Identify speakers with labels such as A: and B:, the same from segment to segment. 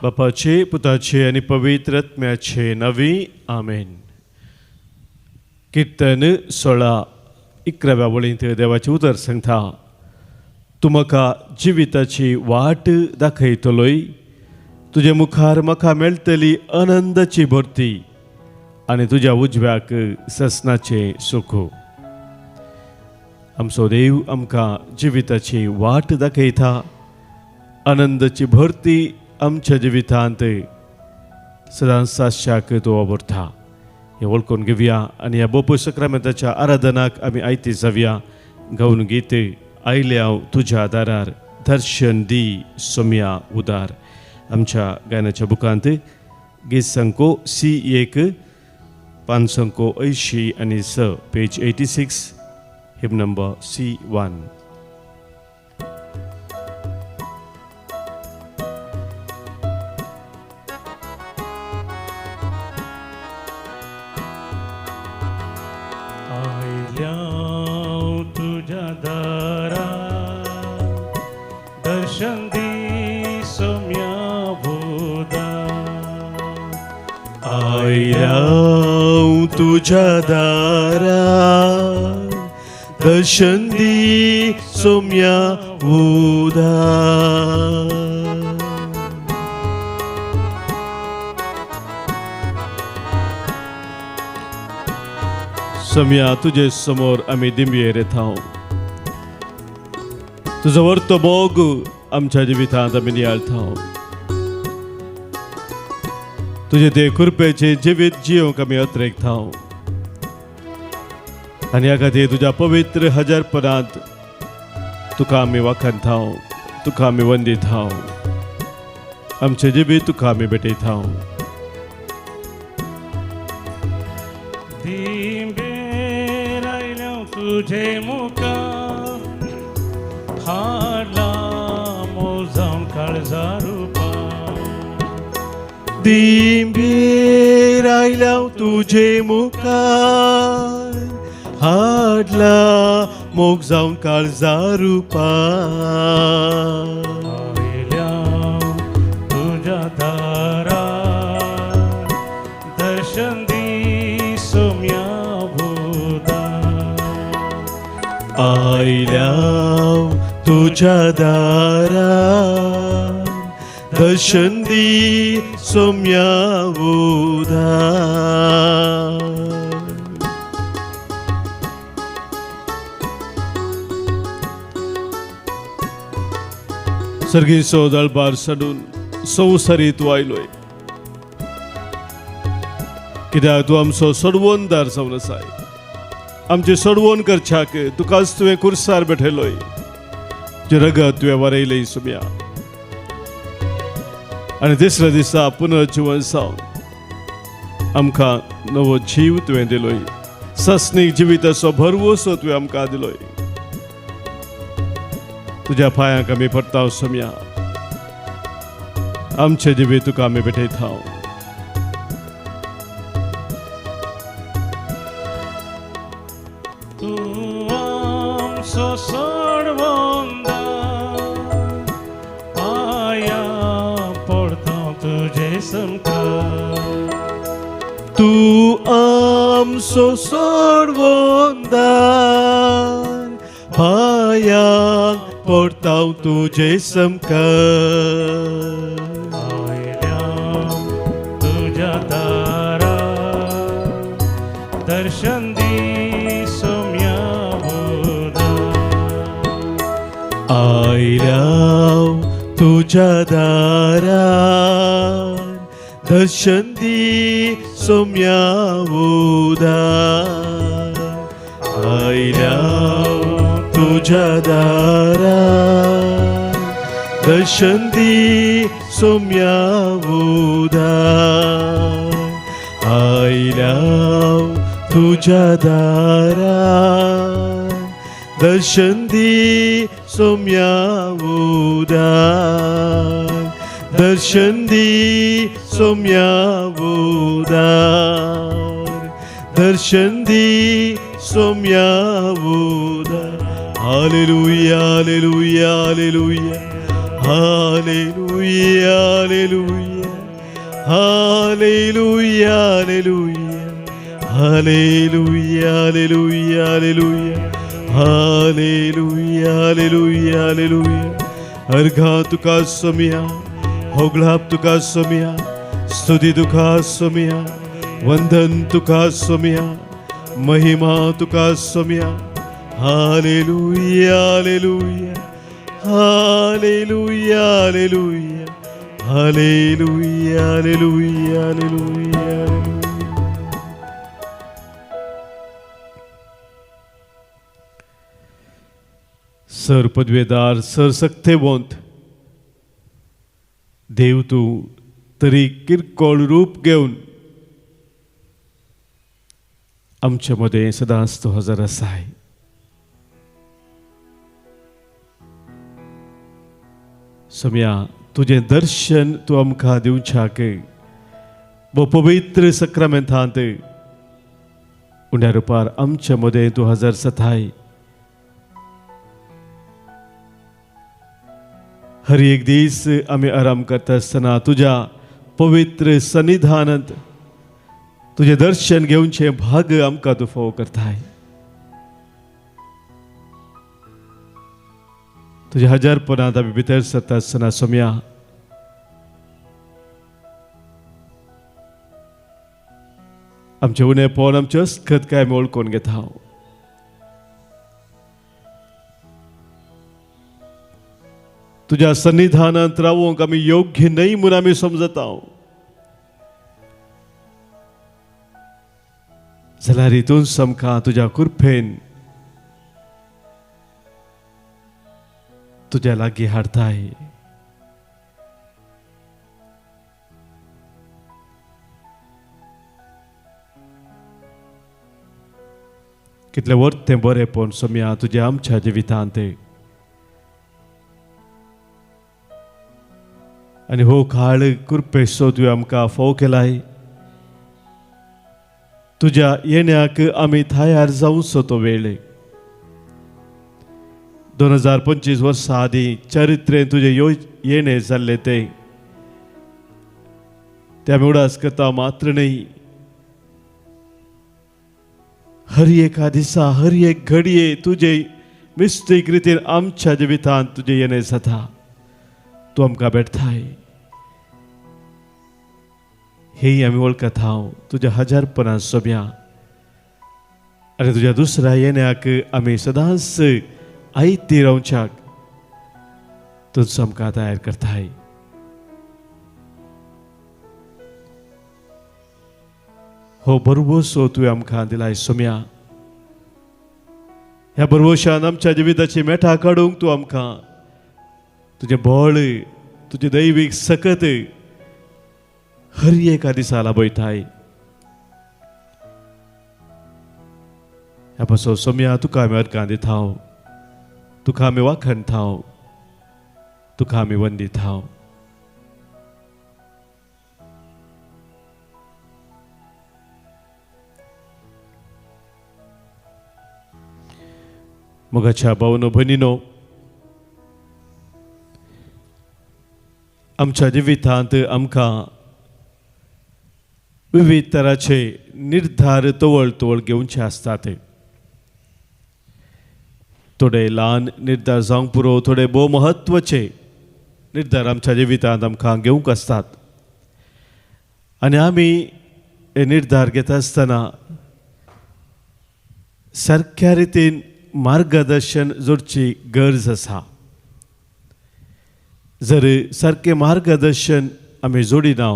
A: बापाचे, पुताचे आणि पवित्र आत्म्याचे नावी आमेन. कीर्तन 16:11 वळींत देवाचे उतर सांगता. तूं म्हाका जिविताची वाट दाखयतलोय, तुजे मुखार म्हाका मेळटली आनंदाची भरती आनी तुज्या उजव्याक ससनाचे सुख. आमचो देव आमकां जिविताची वाट दाखयता, आनंदाची भरती आमच्या जिवितांत सदांच साश्याक तो आवडटा. हे वळखून घेवया आनी ह्या बोप सक्रामेंताच्या आराधनाक आमी आयती जावया. गावन गीत आयल्या तुज्या दारार, दर्शन दी सोम्या उदार. आमच्या गायनाच्या बुकांत गीत संको C1 580 आणि 6 पेज 86, हिम नंबर C1.
B: तुझ्या दारा दर्शन दी सोम्या भोदा.
A: आयल्या तुझ्या दारा दर्शन दी सोम्या उदार. सोम्या तुझे समोर आम्ही दिंबयेर येता. तुझो वर्तो मोग आमच्या जिवितांत आमी नियाळता. तुझे ते कृपेचे जिवीत जियोंक आमी अत्रेकता. आनी ह्या खातीर तुज्या पवित्र हजरपणांत तुका आमी वाखणता, तुका आमी वंदिता. आमचे जिवीत तुका आमी भेटयता.
B: दिंबेर आयल्या तुझे मुखा हाडला मोजावन काळजा रुपा.
A: दिंबेर आयल्या तुझे मुखार हाडला मोग जावन काळजा रुपा.
B: आयल्या तुझ्या दारा दर्शन दी सोम्या भोदा.
A: आयल्या तुझ्या दारा दर्शन दी सोम्या उदार. सर्गीचो दळबार सडून संवसारीत वायलोय, कित्याक तूं आमचो सोडवणदार जावन आसाय. आमचे सोडवण करच्याक तुकाच तुवें कुर्सार बैठयलोय. जे रगत तुवें वारयलें सोम्या. आनी तिसऱ्या दिसा पुनर्जीवन जावन आमकां नवो जीव तुवें दिलोय. सस्नीक जिविताचो भरवोसो तुवें आमकां दिलोय. तुज्या पांयांक आमी पडटा सोम्या. आमचे जिवीत तुका आमी भेटयता.
B: तूं आमचो सोडवंदार, पाया पडता तुजे समकार.
A: तूं आमचो सोडवणदार, पायांक पडटां तुजे समकार.
B: आयल्या तुझ्या दारा दर्शन दी सोम्या भोदा.
A: आयल्या तुझ्या दारा दर्शन दी सोम्या उदार. आयल्या तुझ्या दारा दर्शन दी सोम्या उदार. आयल्या तुझ्या दारा दर्शन दी सोम्या उदार. दर्शन दी सोम्या उदार. दर्शन दी सोम्या उदार. Hallelujah, hallelujah, hallelujah. Hallelujah, hallelujah. Hallelujah, hallelujah. Hallelujah, hallelujah, hallelujah. Hallelujah, hallelujah, hallelujah. अर्घा तुका सोमिया, होगळाप तुका सोमिया, स्तुती तुका सोमिया, वंदन तुका सोमिया, महिमा तुका सोमिया. Hallelujah, hallelujah. Hallelujah, hallelujah. Hallelujah, hallelujah, hallelujah. सर पदवेदार सर सक्तेवंत देव तूं तरी किरकोळ रूप घेवन आमचे मदें सदांच तूं हजर आसाय. सोम्या तुजें दर्शन तूं आमकां दिवच्याक वो पवित्र सक्रामेंतांत उण्या रुपार आमचे मदें तूं हजर जाताय. हर एक दीस आमी आराम करता आसतना तुज्या पवित्र सन्निधानांत तुझे दर्शन घेवचे भाग आमकां तूं फोव करताय. तुझ्या हजारपणांत आमी भितर सरता आसतना सोम्या आमचे उणेपण आमचे अस्खतकाय आमी वळखून घेता. तुझ्या सन्निधानांत रावूंक आमी योग्य न्हय म्हूण आमी समजता. जाल्यार हितून आमकां तुज्या कृपेन तुज्या लागीं हाडताय. कितलें वर्थ बरेंपण सोम्या तुजें आमच्या जिवितांत. आनी हो काळ कृपेचो तुवें आमकां फोव केलाय. तुज्या येण्याक आमी तयार जावचो तो वेळ. 2025 वर्सां आदीं चरित्रेन तुजें येणें जाल्लें तें आमी उडास करता मात्र न्हय. हर एका दिसा हर एक घडये तुजे मिस्टेक रितीन आमच्या जिवितांत तुजें येणें जाता. तूं आमकां भेटताय. हेय आमी वळखता तुज्या हजारपणां सोम्या. आनी तुज्या दुसऱ्या येण्याक आमी सदांच आयती रावच्याक तूंच आमकां तयार करताय. हो बरोवसो तुवें आमकां दिलाय सोम्या. ह्या बरोवशान आमच्या जिविताची मेठां काडूंक तूं आमकां तुजें बळ तुजें दैवीक सकत हर एका दिसा लाभयताय. ह्या पासो सोम्या तुका आमी अर्गां दिता. तुका आमी वाखणता. तुका आमी वंदिता. मोगाच्या भावनो भयणीनो, आमच्या जिवितांत आमकां विविध तराचे निर्धार तवळ घेवचे आसतात. थोडे ल्हान निर्धार जावंक पुरो, थोडे भोव महत्वाचे निर्धार आमच्या जिवितांत आमकां घेवंक आसतात. आनी आमी हे निर्धार घेता आसतना सारक्या रितीन मार्गदर्शन जोडची गरज आसा. जर सारकें मार्गदर्शन आमी जोडिना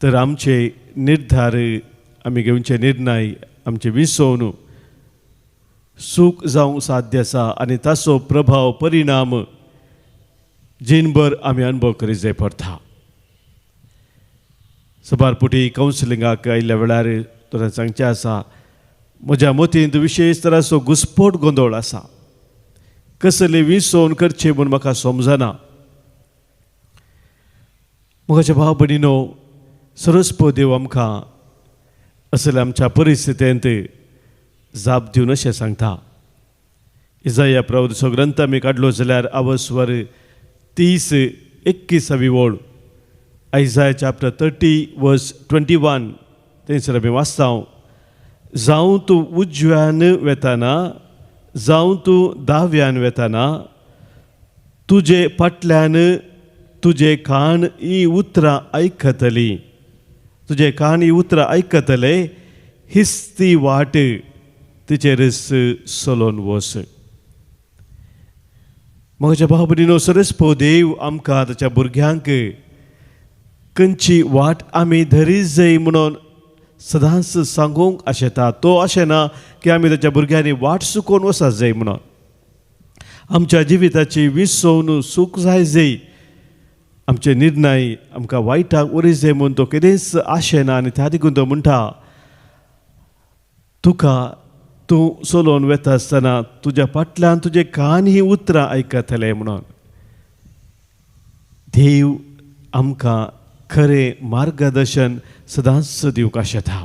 A: तर आमचे निर्धार आमी घेवचे निर्णय आमचे विसवण सूख जावंक साध्य आसा. आनी ताचो प्रभाव परिणाम जिणभर आमी अनुभव करीत जाय पडटा. सबारपुटी कावन्सिलिंगाक आयिल्ल्या वेळार तुका सांगचें आसा, म्हज्या मतींत विशेश तराचो घुस्पोट गोंदळ आसा. कसले विसवण करचें म्हूण म्हाका समजना. म्हज्या भाव भयणीनो, सरस्पो देव आमकां असले आमच्या परिस्थितींत जाप दिवन अशें सांगता. इजाया प्रवचो ग्रंथ आमी काडलो जाल्यार आवस्वर 30-21 ओळ आयझाया चॅप्टर 30 वर्स 21 थंयसर आमी वाचता जावं तूं उजव्यान वेताना जावं तूं दाव्यान वेताना तुजे फाटल्यान तुजे कान ही उतरां आयकतली तुजे कान ही उतरां आयकतले हिस्ती वाट तिचेरच चलोवन वच. म्हज्या भाव भयणीनो, सरस्पो देव आमकां ताच्या भुरग्यांक खंयची वाट आमी धरी जाय म्हणून सदांच सांगूंक आशेता. तो अशें ना की आमी ताच्या भुरग्यांनी वाट चुकोवन वचत जाय म्हणून. आमच्या जिविताची विसवण सूख जाय जाय, आमचे निर्णय आमकां वायटाक उरय जाय म्हणून तो केदेंच आशेना. आनी त्या देखून तो म्हणटा तुका तूं चलोवन वेता आसतना तुज्या फाटल्यान तुजे कान ही उतरां आयकतले म्हणून. देव आमकां खरें मार्गदर्शन सदांच दिवंक आशेता.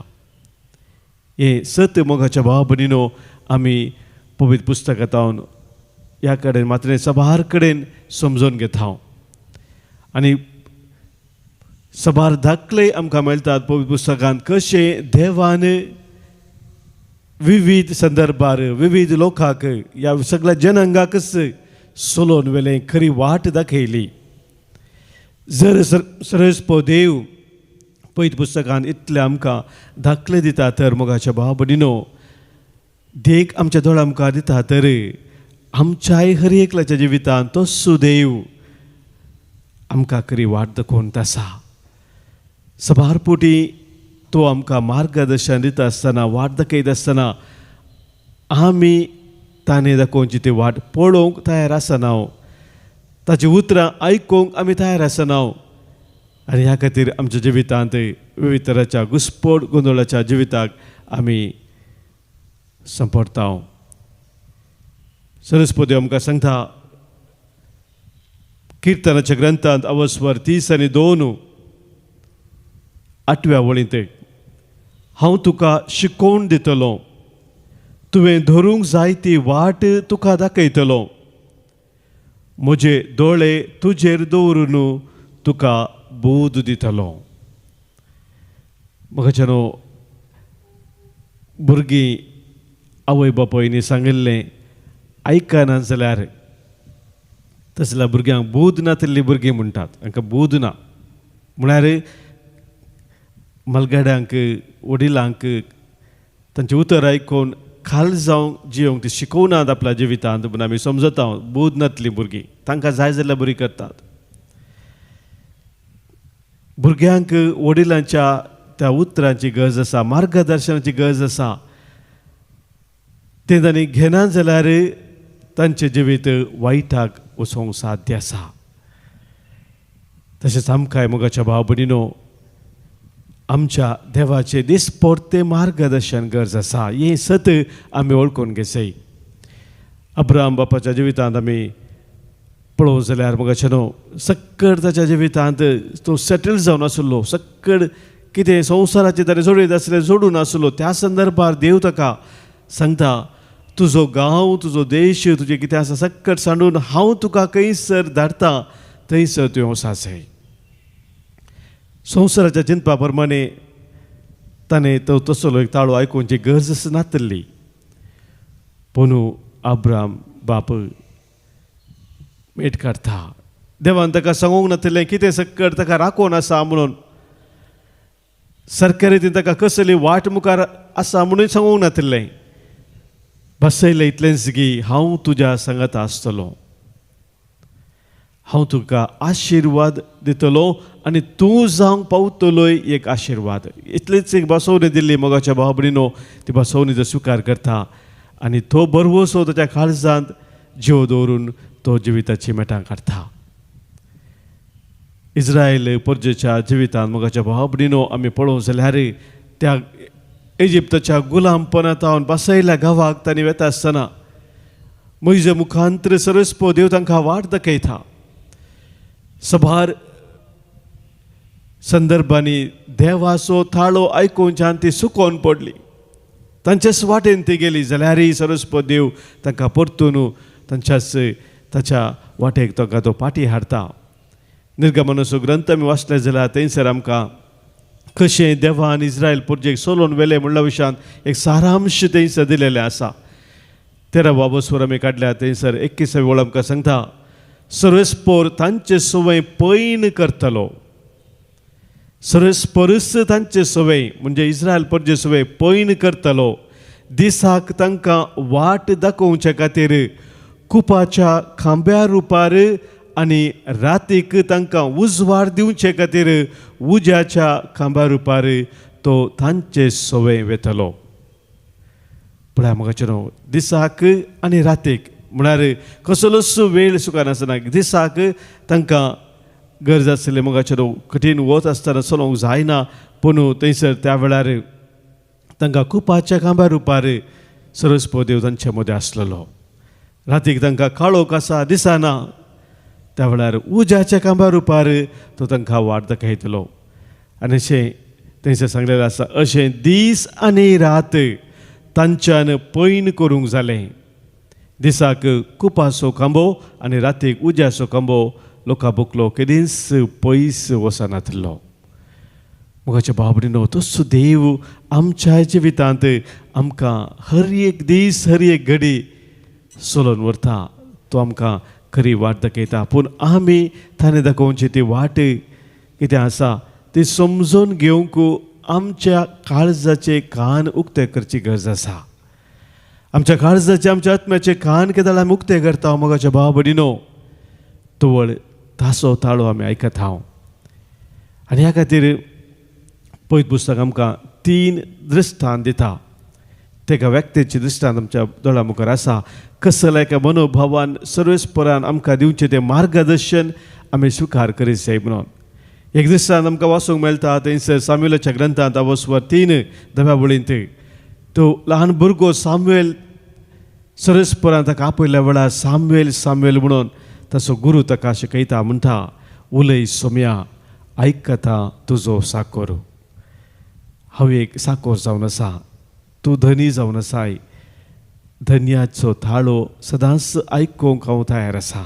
A: हे सत मोगाच्या भाव भयणीनो आमी पवित्र पुस्तकांतल्यान ह्या कडेन मात्र सभार कडेन समजून घेता. आनी सभार दाखले आमकां मेळटात पवित्र पुस्तकांत कशें देवान विविध संदर्भार विविध लोकांक ह्या सगळ्या जनांगाकच चलोवन वेलें, खरी वाट दाखयली. जर सरस्पो देव पवित्र पुस्तकांत इतलें आमकां दाखले दिता तर मोगाच्या भाव भयणीनो, देख आमच्या दोळ्यां आमकां दिता तर आमच्याय हर एकल्याच्या जिवितांत तो सुदेव आमकां खरी वाट दाखोवन आसा. सभार पोटी तो आमकां मार्गदर्शन दिता आसतना वाट दाखयत आसतना आमी ताणें दाखोवची ती वाट पळोवंक तयार आसना, ताची उतरां आयकूंक आमी तयार आसना. आनी ह्या खातीर आमच्या जिवितांत विविध तरांच्या घुस्पड गोंदळाच्या जिविताक आमी संपडटा. सरस्पो देव आमकां सांगता किर्तनाच्या ग्रंथांत अवस्वर 30:2 8व्या वळींत हांव तुका शिकोवन दितलो, तुवें धरूंक जाय ती वाट तुका दाखयतलो, म्हजे दोळे तुजेर दवरून तुका बोध दितलो. म्हाकाच्यानो भुरगीं आवय बापायनी सांगिल्लें आयकना जाल्यार तसल्या भुरग्यांक बोध ना तल्ली भुरगीं म्हणटात. तांकां बोध ना म्हळ्यार मलगड्यांक वडिलांक तांचें उतर आयकून खाल जावंक जियोंक ती शिकोवनात आपल्या जिवितांत म्हूण आमी समजता. बोध नातलीं भुरगीं, तांकां जाय जाल्यार बरी करतात. भुरग्यांक वडिलांच्या त्या उतरांची गरज आसा, मार्गदर्शनाची गरज आसा. तें तांणी घेना जाल्यार तांचें जिवीत वायटाक वचोंक साध्य आसा. तशेंच आमकांय मोगाच्या भाव भयणीनो आमच्या देवाचें दिसपट्टें मार्गदर्शन गरज आसा. हें सत आमी वळखून घेवचें. अब्राहम बापाच्या जिवितांत आमी पळोवंक जाल्यार मोगाच्यानो सक्कड ताच्या जिवितांत तो सेटल जावन आसलो. सक्कड कितें संवसाराचें ताणें जोडीत आसलें जोडून आसलो. त्या संदर्भार देव ताका सांगता तुजो गांव तुजो देश तुजें कितें आसा सक्कड सांडून हांव तुका खंयसर धाडटा थंयसर तुवें वचाचें. संवसाराच्या चिंतपा प्रमाणे ताणें तो तसलो एक ताळो आयकूंची गरज नासली. पूण अब्राहम बाप मेट काडटा. देवान ताका सांगूंक नासलें कितें सक्कड ताका राखोवन आसा म्हणून, सारके रितीन ताका कसली वाट मुखार आसा म्हणून सांगूंक नासलें. बसयलें इतलेंच की हांव तुज्या सांगात आसतलो, हांव तुका आशिर्वाद दितलो आनी तूं जावंक पावतलोय एक आशिर्वाद. इतलीच एक बसवणी दिल्ली मोगाच्या भाव भयणीनो. ती बसवणीचो स्विकार करता आनी तो बरवसो ताच्या काळजांत जीव दवरून तो जिविताची मेटां काडटा. इस्रायल परजेच्या जिवितांत मोगाच्या भाव भयणीनो आमी पळोवंक जाल्यार त्या इजिप्ताच्या गुलामपणांतावन बसयल्या गांवाक तांणी वेता आसतना म्हज्या मुखांतर सरस्पो देव तांकां वाट दाखयता. सभार संदर्भांनी देवाचो थाळो आयकूनच्यान ती सुकोवन पडली. तांच्याच वाटेन ती गेली जाल्यारय सरस्पो देव तांकां परतून तांच्याच ताच्या वाटेक ताका तो पाटी हाडटा. निर्गमनाचो ग्रंथ आमी वाचले जाल्यार थंयसर आमकां कशें देवान इस्रायल पुर्जेक सोलोवन व्हेलें म्हणल्या विशयान एक सारांश थंयसर दिलेलें आसा. 13 बसूर आमी काडल्या थंयसर 21 वेळ आमकां सांगता सर्वेस्पोर तांचे सवय पैन करतलो. सर्वेस्पोरस तांचे सवय म्हणजे इस्रायल पुर्जे सवय पैन करतलो. दिसाक तांकां वाट दाखोवचे खातीर कुपाच्या खांब्या रुपार आनी रातीक तांकां उजवाड दिवचे खातीर उज्याच्या खांब्या रुपार तो तांचे सवय वेतलो. पळय म्हाका न्हू दिसाक आनी रातीक म्हळ्यार कसलोच वेळ सुका नासतना दिसाक तांकां गरज आसली मोगाचेर कठीण वत आसतना चलोवंक जायना पूण थंयसर त्या वेळार तांकां कुपाच्या खांब्या रुपार सर्वेस्पोर देव तांचे मदें आसलेलो. रातीक तांकां काळोख आसा दिसना त्या वेळार उज्याच्या खांब्या रुपार तो तांकां वाट दाखयतलो. आनी अशें थंयसर सांगलेलें आसा अशें दीस आनी रात तांच्यान पैन करूंक जालें. दिसाक कुपाचो खांबो आनी रातीक उज्याचो खांबो लोकां बुकलो केदींच पयस वचनातलो. मोगाच्या भाव भयणीनो तसो देव आमच्या जिवितांत आमकां हर एक दीस हर एक घडी सोलोवन व्हरता. तो आमकां खरी वाट दाखयता पूण आमी ताणें दाखोवची ती वाट कितें आसा ती समजून घेवंक आमच्या काळजाचे कान उक्ते करची गरज आसा. आमच्या काळजाचे आमच्या आत्म्याचे कान केदाळ आमी उक्ते करता मोगाच्या भाव भयणीनो तोवळ तासो ताळो आमी आयकत हांव. आनी ह्या खातीर पयत पुस्तक आमकां 3 दृश्टांत दिता. तेका व्यक्तीचे दृश्टांत आमच्या दोळ्या मुखार आसा. कसल्या एका मनोभावान सर्वेस्परान आमकां दिवचें तें मार्गदर्शन आमी स्विकार करीत जाय म्हणून. एक दृश्टांत आमकां वाचूंक मेळटा थंयसर सामुएलाच्या ग्रंथांत अवस्वर 3 10व्या वळींत तो ल्हान भुरगो सामुएल सर्वेस्परान ताका आपयल्या वेळार सामुएल सामुएल म्हणून ताचो गुरू ताका शिकयता म्हणटा उलय सोम्या आयकता तुजो साकोर. हांव एक साकोर जावन आसा तूं धनी जावन आसाय. धन्याचो थाळो सदांच आयकूंक हांव तयार आसा.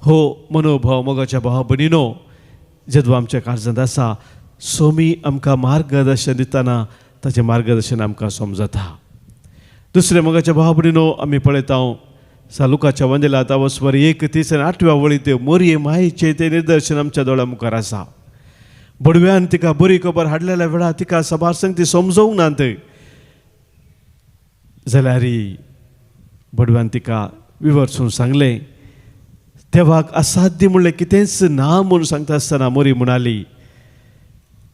A: हो मनोभाव मोगाच्या भाव भयणीनो जेदो आमच्या काळजांत आसा. सोमी आमकां मार्गदर्शन दितना ताचें मार्गदर्शन आमकां समजता. दुसरें मोगाच्या भाव भयणीनो आमी पळयता लुकाच्या वंदेलांत अवस्वर 1:38 वळींत मोरये मायेचें तें निदर्शन आमच्या दोळ्या मुखार आसा. बडव्यान तिका बरी खबर हाडलेल्या वेळार तिका सभार संगती समजोवंक नात जाल्यार बडव्यान तिका विवरसून सांगलें. देवाक असाध्य म्हणलें कितेंच ना म्हूण सांगता आसतना मोरी म्हणाली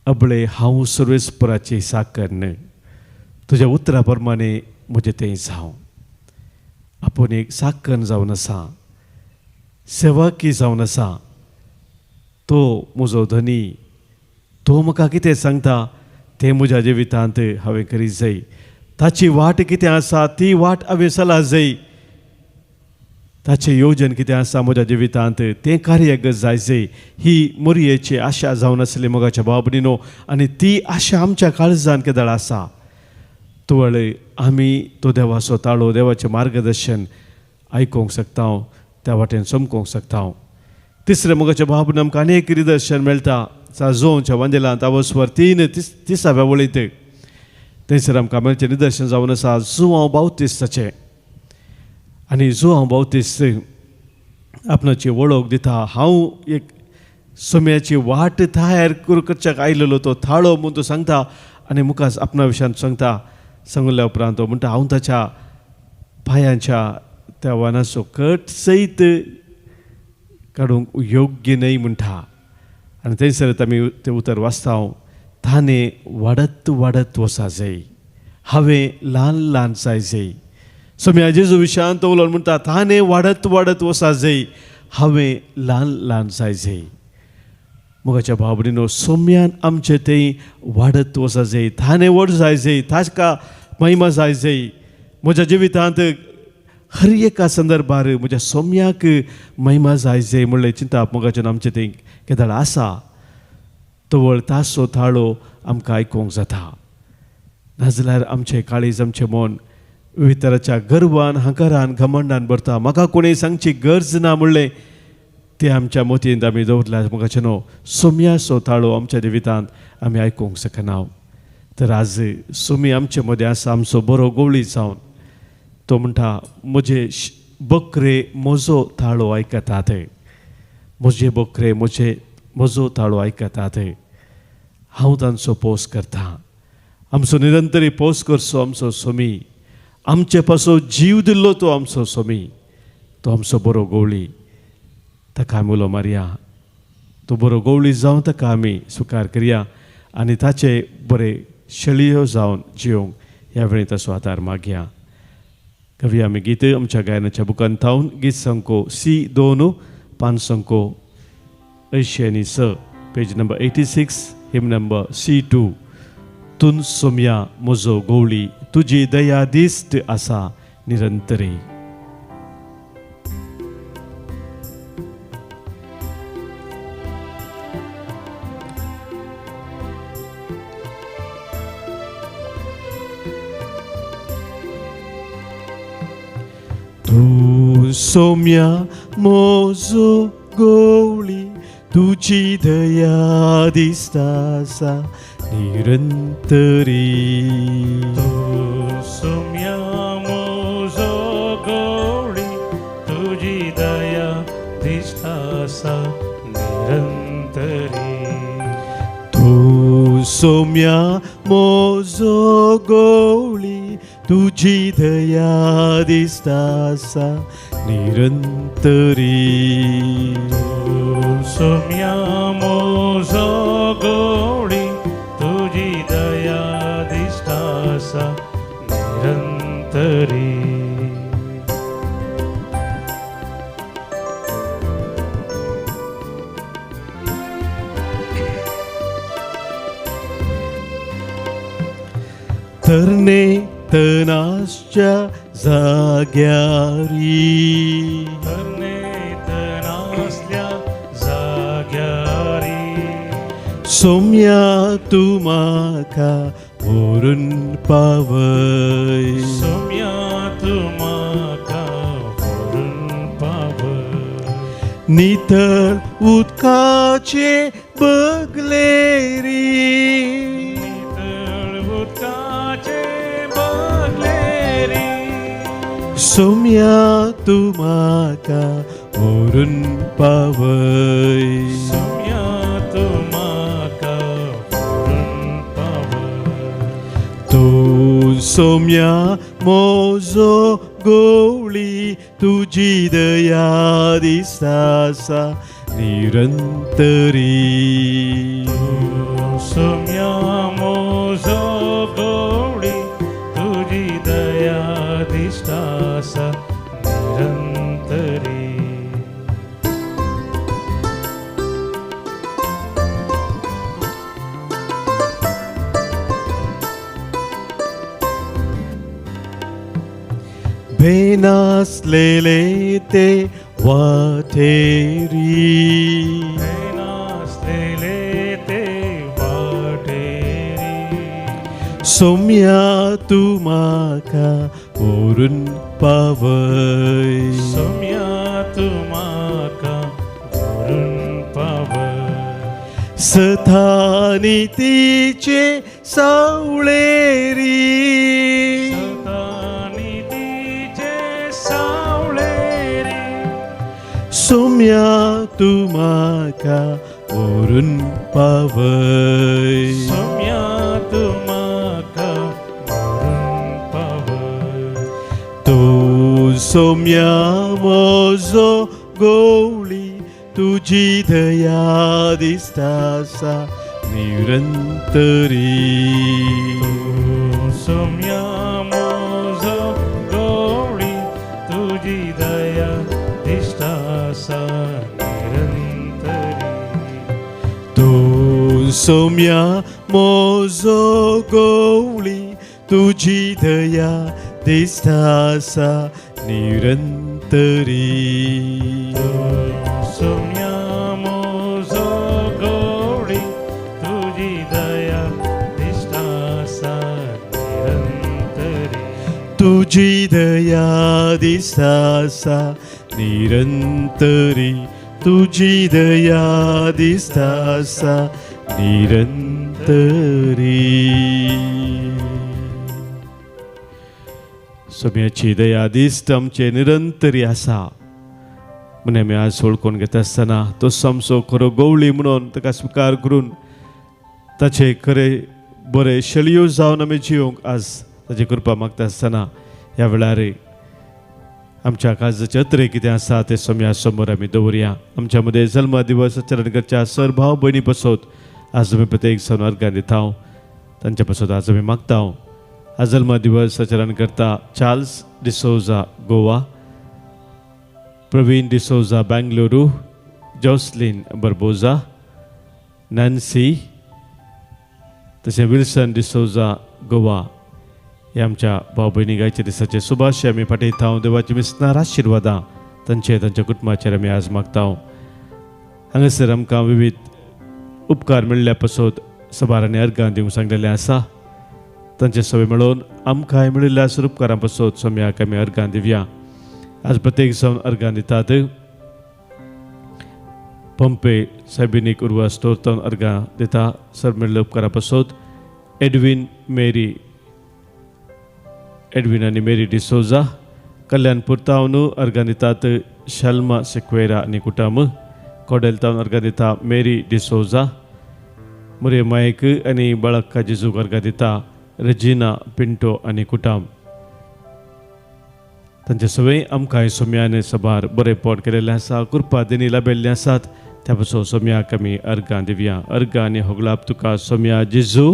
A: अबळे हांव सर्वेस्पराची साकन्न तुज्या उतरा प्रमाणे म्हजें तें जावं. आपूण एक साकन जावन आसा सेवकी जावन आसा. तो म्हजो धनी तो म्हाका कितें सांगता तें म्हज्या जिवितांत हांवें करीत जाय. ताची वाट कितें आसा ती वाट हांवें चला जाय. ताचें येवजन कितें आसा म्हज्या जिवितांत तें कार्य जाय जाय. ही मोरयेची आशा जावन आसली मोगाच्या भाव भयणीनो आनी ती आशा आमच्या काळजांत केदाळ आसा. तुवळ आमी तो देवाचो ताळो देवाचें मार्गदर्शन आयकूंक शकता त्या वाटेन चमकूंक शकता. तिसरें मोगाच्या भाव भयणीनो आमकां अनेक निदर्शन मेळटा. जोंच्या वंदेलांत अवस्वर 3:30 वळींत थंयसर आमकां मेळचें निदर्शन जावन आसा जुआंव बावतिस्ताचें. आनी जुआंव बावतिस्त आपणाची वळख दिता. हांव एक सोम्याची वाट तयार करच्याक आयलेलो तो थाळो म्हूण तो सांगता आनी मुखार आपणा विशयान सांगता. सांगल्या उपरांत तो म्हणटा हांव ताच्या पांयांच्या त्या वानाचो कट सयत काडूंक योग्य न्हय म्हणटा. आनी थंयसर आमी तें उतर वाचता ताणें वाडत वाडत वचा जाय हांवें ल्हान ल्हान जाय जाय. सोम्या जेजू विशयान तो उलोवन म्हणटा ताणें वाडत वाडत वचा जाय हांवें ल्हान ल्हान जाय जाय. मोगाच्या भाव भयणीनो सोम्यान आमचें तें वाडत वचा जाय. ताणें व्हड जाय जाय ताका महिमा जाय जाय. म्हज्या जिवितांत हर एका संदर्भार म्हज्या सोम्याक महिमा जाय जाय म्हणलें चिंता मोगाच्यान आमचें तें केदाळ आसा. तोवळ तासो थाळो आमकां आयकूंक जाता. नाजाल्यार आमचें काळीज आमचें मन वितराच्या गर्वान हंकारान घमंडान भरता. म्हाका कोणें सांगची गरज ना म्हणलें ते आमच्या मोतयेंत आमी दवरल्यार मुखाचे न्हू सोम्या सोताळो आमच्या जिवितांत आमी आयकूंक शकना. तर आज सोमी आमचे मदें आसा, आमचो बरो गवळी जावन तो म्हणटा म्हजे बकरे म्हजो ताळो आयकतात, म्हजे बकरे म्हजो ताळो आयकतात. हांव तांचो पोस करतां. आमचो निरंतरी पोस करचो आमचो सोमी, आमचे पासो जीव दिल्लो तो आमचो सोमी, तो आमचो बरो गवळी. ताका आमी उलो मारया, तो बरो गवळी जावन ताका आमी स्विकार करया आनी ताचे बरे शेळयो जावन जिवंक ह्या वेळी ताचो आदार मागया. कवी आमी गीत आमच्या गायनाच्या बुकान थावन गीत संको C2 पान संको 86 पेज नंबर 86 हिम नंबर C2. तुन सोम्या म्हजो गवळी, तुजी दया दिश्ट आसा निरंतरी. तू सोम्या म्हजो गवळी, तुजी दया दिसता आसा निरंतरी.
B: तू सोम्या म्हजो गवळी, तुजी दया दिसता आसा निरंतरी.
A: तू सोम्या म्हजो गवळी, तुजी दया दिसता आसा निरंतरी.
B: तू सोम्या म्हजो गवळी, तुजी दया दिसता आसा निरंतरी.
A: तरणे तनाच्या जाग्यारी,
B: तरणे तनासल्या जाग्यारी.
A: सोम्या तू म्हाका व्हरून पावय,
B: सोम्या तू म्हाका व्हरून पावय.
A: नितळ उदकाचे बगलेरी,
B: नितळ उदकाचे बगलेरी.
A: सोम्या तू म्हाका व्हरून पावय.
B: सोम्या तू म्हाका व्हरून पावय.
A: तू सोम्या म्हजो गवळी, तुजी दया दिसता आसा निरंतरी.
B: तू सोम्या म्हजो गवळी, तुजी दया दिसता आसा निरंतरी.
A: भेनासलेले ते वाटेरी,
B: नासलेले ते वाटेरी.
A: सोम्या तू म्हाका व्हरून पावय.
B: सोम्या तू म्हाका व्हरून पावय.
A: सथानितीचे सावळेरी,
B: सतानितीचे सावळेरी.
A: सोम्या तू म्हाका व्हरून पावय.
B: सोम्या तू म्हाका व्हरून पावय.
A: तू सोम्या म्हजो गवळी, तुजी दया दिसता आसा निरंतरी.
B: तू सोम्या म्हजो गवळी, तुजी दया दिसता आसा निरंतरी.
A: तू सोम्या म्हजो गवळी, तुजी दया दिसता आसा निरंतरी.
B: सोम्या म्हजो गवळी, तुजी दया दिसता आसा निरंतरी.
A: तुजी दया दिसता आसा निरंतरी. तुझी दया दिसता असा निरंतरी. सोम्याची दया दिसता आमचे निरंतरी आसा म्हण आमी आज वळखून घेता आसतना तो समसो खरो गवळी म्हणून ताका स्विकार करून ताचे खरे बरे शळयो जावन आमी जिवंक आज ताची कृपा मागता आसतना ह्या वेळार आमच्या काळजाचे अत्रे कितें आसा ते सोम्या समोर आमी दवरया. आमच्या मदें जल्म दिवस आचरण करच्या सर भाव भयणी पासत आज आमी प्रत्येक सण अर्गां दिता. तांच्या पासत आज आमी मागता. आज जल्म दिवस आचरण करता Charles D'Souza Goa, Praveen D'Souza Bengaluru, Jocelyn Barboza, Nancy तशें विल्सन डिसोजा गोवा हे आमच्या भाव भयणी गायच्या दिसाचे सुभाश आमी पाठयता. देवाची मिसनार आशिर्वादां तांच्या कुटुंबाचेर आमी आज मागता. हांगासर आमकां विविध उपकार मेळ्ळ्या पासत सबारांनी अर्गां दिवंक सांगलेलें आसा. तांचे सवय मेळोवन आमकांय मेळिल्ल्या सर उपकारां पासत सोम्याक आमी अर्गां दिवया. आज प्रत्येक जावन अर्गां दितात. पंपे सायबिनीक उर्वा स्टोरतवन अर्गां दिता सर मेळिल्ल्या उपकारां पासत. एडविन आनी मेरी डिसोजा, कल्याण पुर्तावनू अर्गां दितात शल्मा सिक्वेरा आनी कुटाम. कोडेलतावन अर्गां दिता मेरी डिसोजा, मुरे मायक आनी बाळक्का जेजूक अर्गां दिता रेजिना पिंटो आनी कुटाम. तांचे सवय आमकांय सोम्यान सबार बरें पोट केलेलें आसा, कृपा दिनी लाभिल्लीं आसात. त्या पासून सोम्याक आमी अर्गां दिवया. अर्गां आनी होगलाप तुका सोम्या जेजू.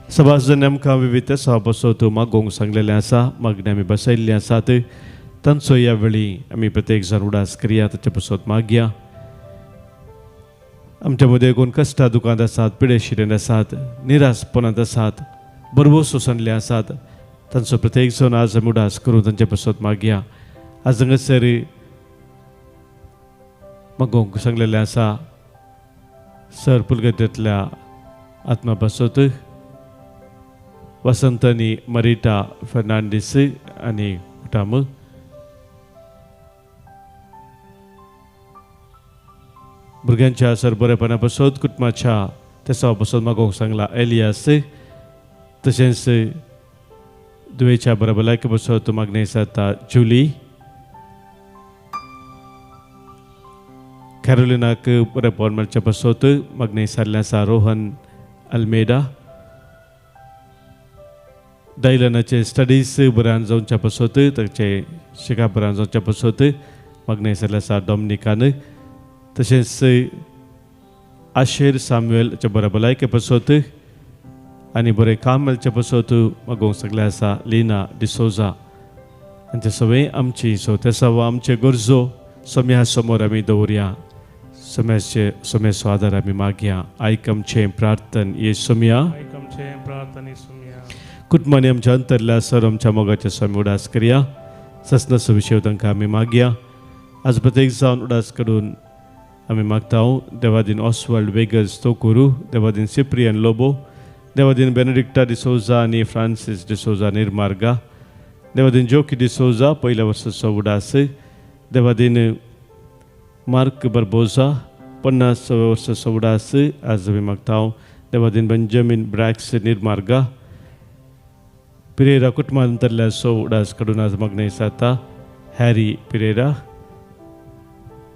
A: सभाजन आमकां विविध सभा बसोत मागोवंक सांगलेलें आसा. मागणी आमी बसयल्लीं आसात. तांचो ह्या वेळी आमी प्रत्येक जाण उडास करया, ताचे पासत मागया. आमच्या मदें कोण कश्टा दुखांत आसात, पिडेशिरेंत आसात, निरासपणांत आसात, बरवो सोसणले आसात, तांचो प्रत्येक जाण आज आमी उडास करून तांचे पासत मागया. आज हांगासर मागोवंक सांगलेलें आसा सर पुलगेत्यांतल्या आत्मा पासत वसंतनी मरिटा फर्नांडीस आनी कुटाम. भुरग्यांच्या सर बरेपणा पासत कुटुंबाच्या तेसा पासत मागोवंक सांगला एलियास. तशेंच दुयेच्या बऱ्या भलायके पासत मागणी जाता जुली. कॅरोलिनाक बरेपण मेळच्या पासत मागणी जाल्लें आसा रोहन अल्मेडा. डायलनाचे स्टडीज बऱ्यान जावच्या पासत ताचे शिका बऱ्यान जावच्या पासत मागणी जाल्लें आसा डॉमिनिकान. तशेंच आशेर सामुएलच्या बऱ्या भलायके पासत आनी बरें काम मेळचें पासत मागोवंक सांगलें आसा लिना डिसोजा. आमचे सवय आमची सवतेसा वा आमचे गरजो सोम्या समोर आमी दवरया. सोम्याचो आदार आमी मागया. आयक आमचें प्रार्थन ये सोम्या. कुटुंबांनी आमच्या अंतरल्या सर आमच्या मोगाच्या स्वामी उडास करया. ससनसो विशय तांकां आमी मागया. आज प्रत्येक जावन उडास करून आमी मागता. देवादीन ऑस्वाल्ड वेगस तोकुरू, देवादीन सिप्रियन लोबो, देवादीन बेनेडिक्टा डिसोजा आनी फ्रांसीस डिसोजा निर्मार्गा, देवादीन जोकी डिसोजा पयल्या वर्साचो उडास, देवादीन मार्क बर्बोजा 50 वर्साचो उडास आज आमी मागता. देवादीन बेंजामिन ब्रॅक्स निर्मार्गा, पिरेरा कुटुंबांतल्या सो उडास कडून आज मागणी जाता हॅरी पिरेरा.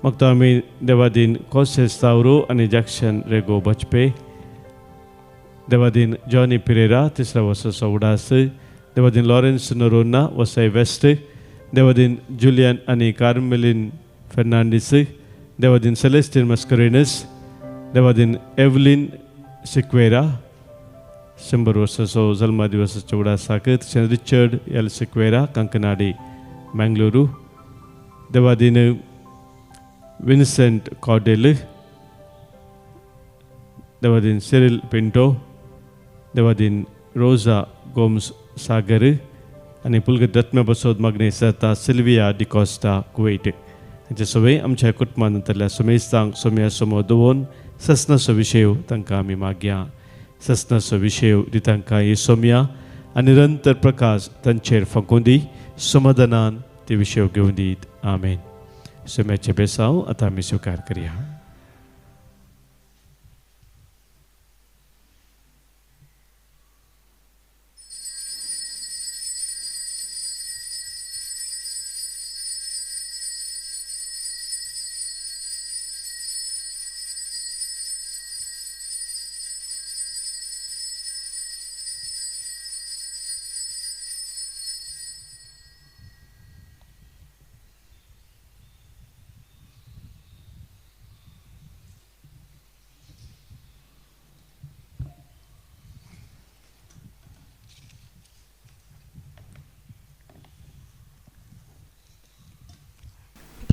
A: मागता आमी देवादीन कॉसेस तावरो आनी जॅक्सन रेगो बचपे, देवादीन जॉनी पिरेरा 3 वर्साचो उडास, देवादीन लॉरेन्स नोरोना वसई वेस्ट, देवादीन जुलियन आनी कार्मेलिन फर्नांडीस, देवादीन सेलेस्टीन मस्करेनस, देवादीन एवलिन सिक्वेरा 100 वर्साचो जल्मा दिवसाच्या उडासाक, तशेंच रिचर्ड एल सिक्वेरा कंकनाडी बेंगलुरू, देवादीन विन्सेंट कॉडेल, देवादीन सिरिल पिंटो, देवादीन रोजा गोम्स सागर आनी पुलगत रत्म्या बसोत मागणी जाता सिल्विया डिकॉस्टा कुवेट. हाचे सवय आमच्या कुटुंबांतल्या समेस्तांक सोम्या समोर दवरून ससनसो विशय तांकां आमी मागया. ससनसो विशय दी तांकां ही सोम्या आनी निरंतर प्रकाश तांचेर फकून दी. समाधानान ते विशय घेवन दीत. आमेन. सम्याचे बेसाव आता आम्ही स्वीकार करूया.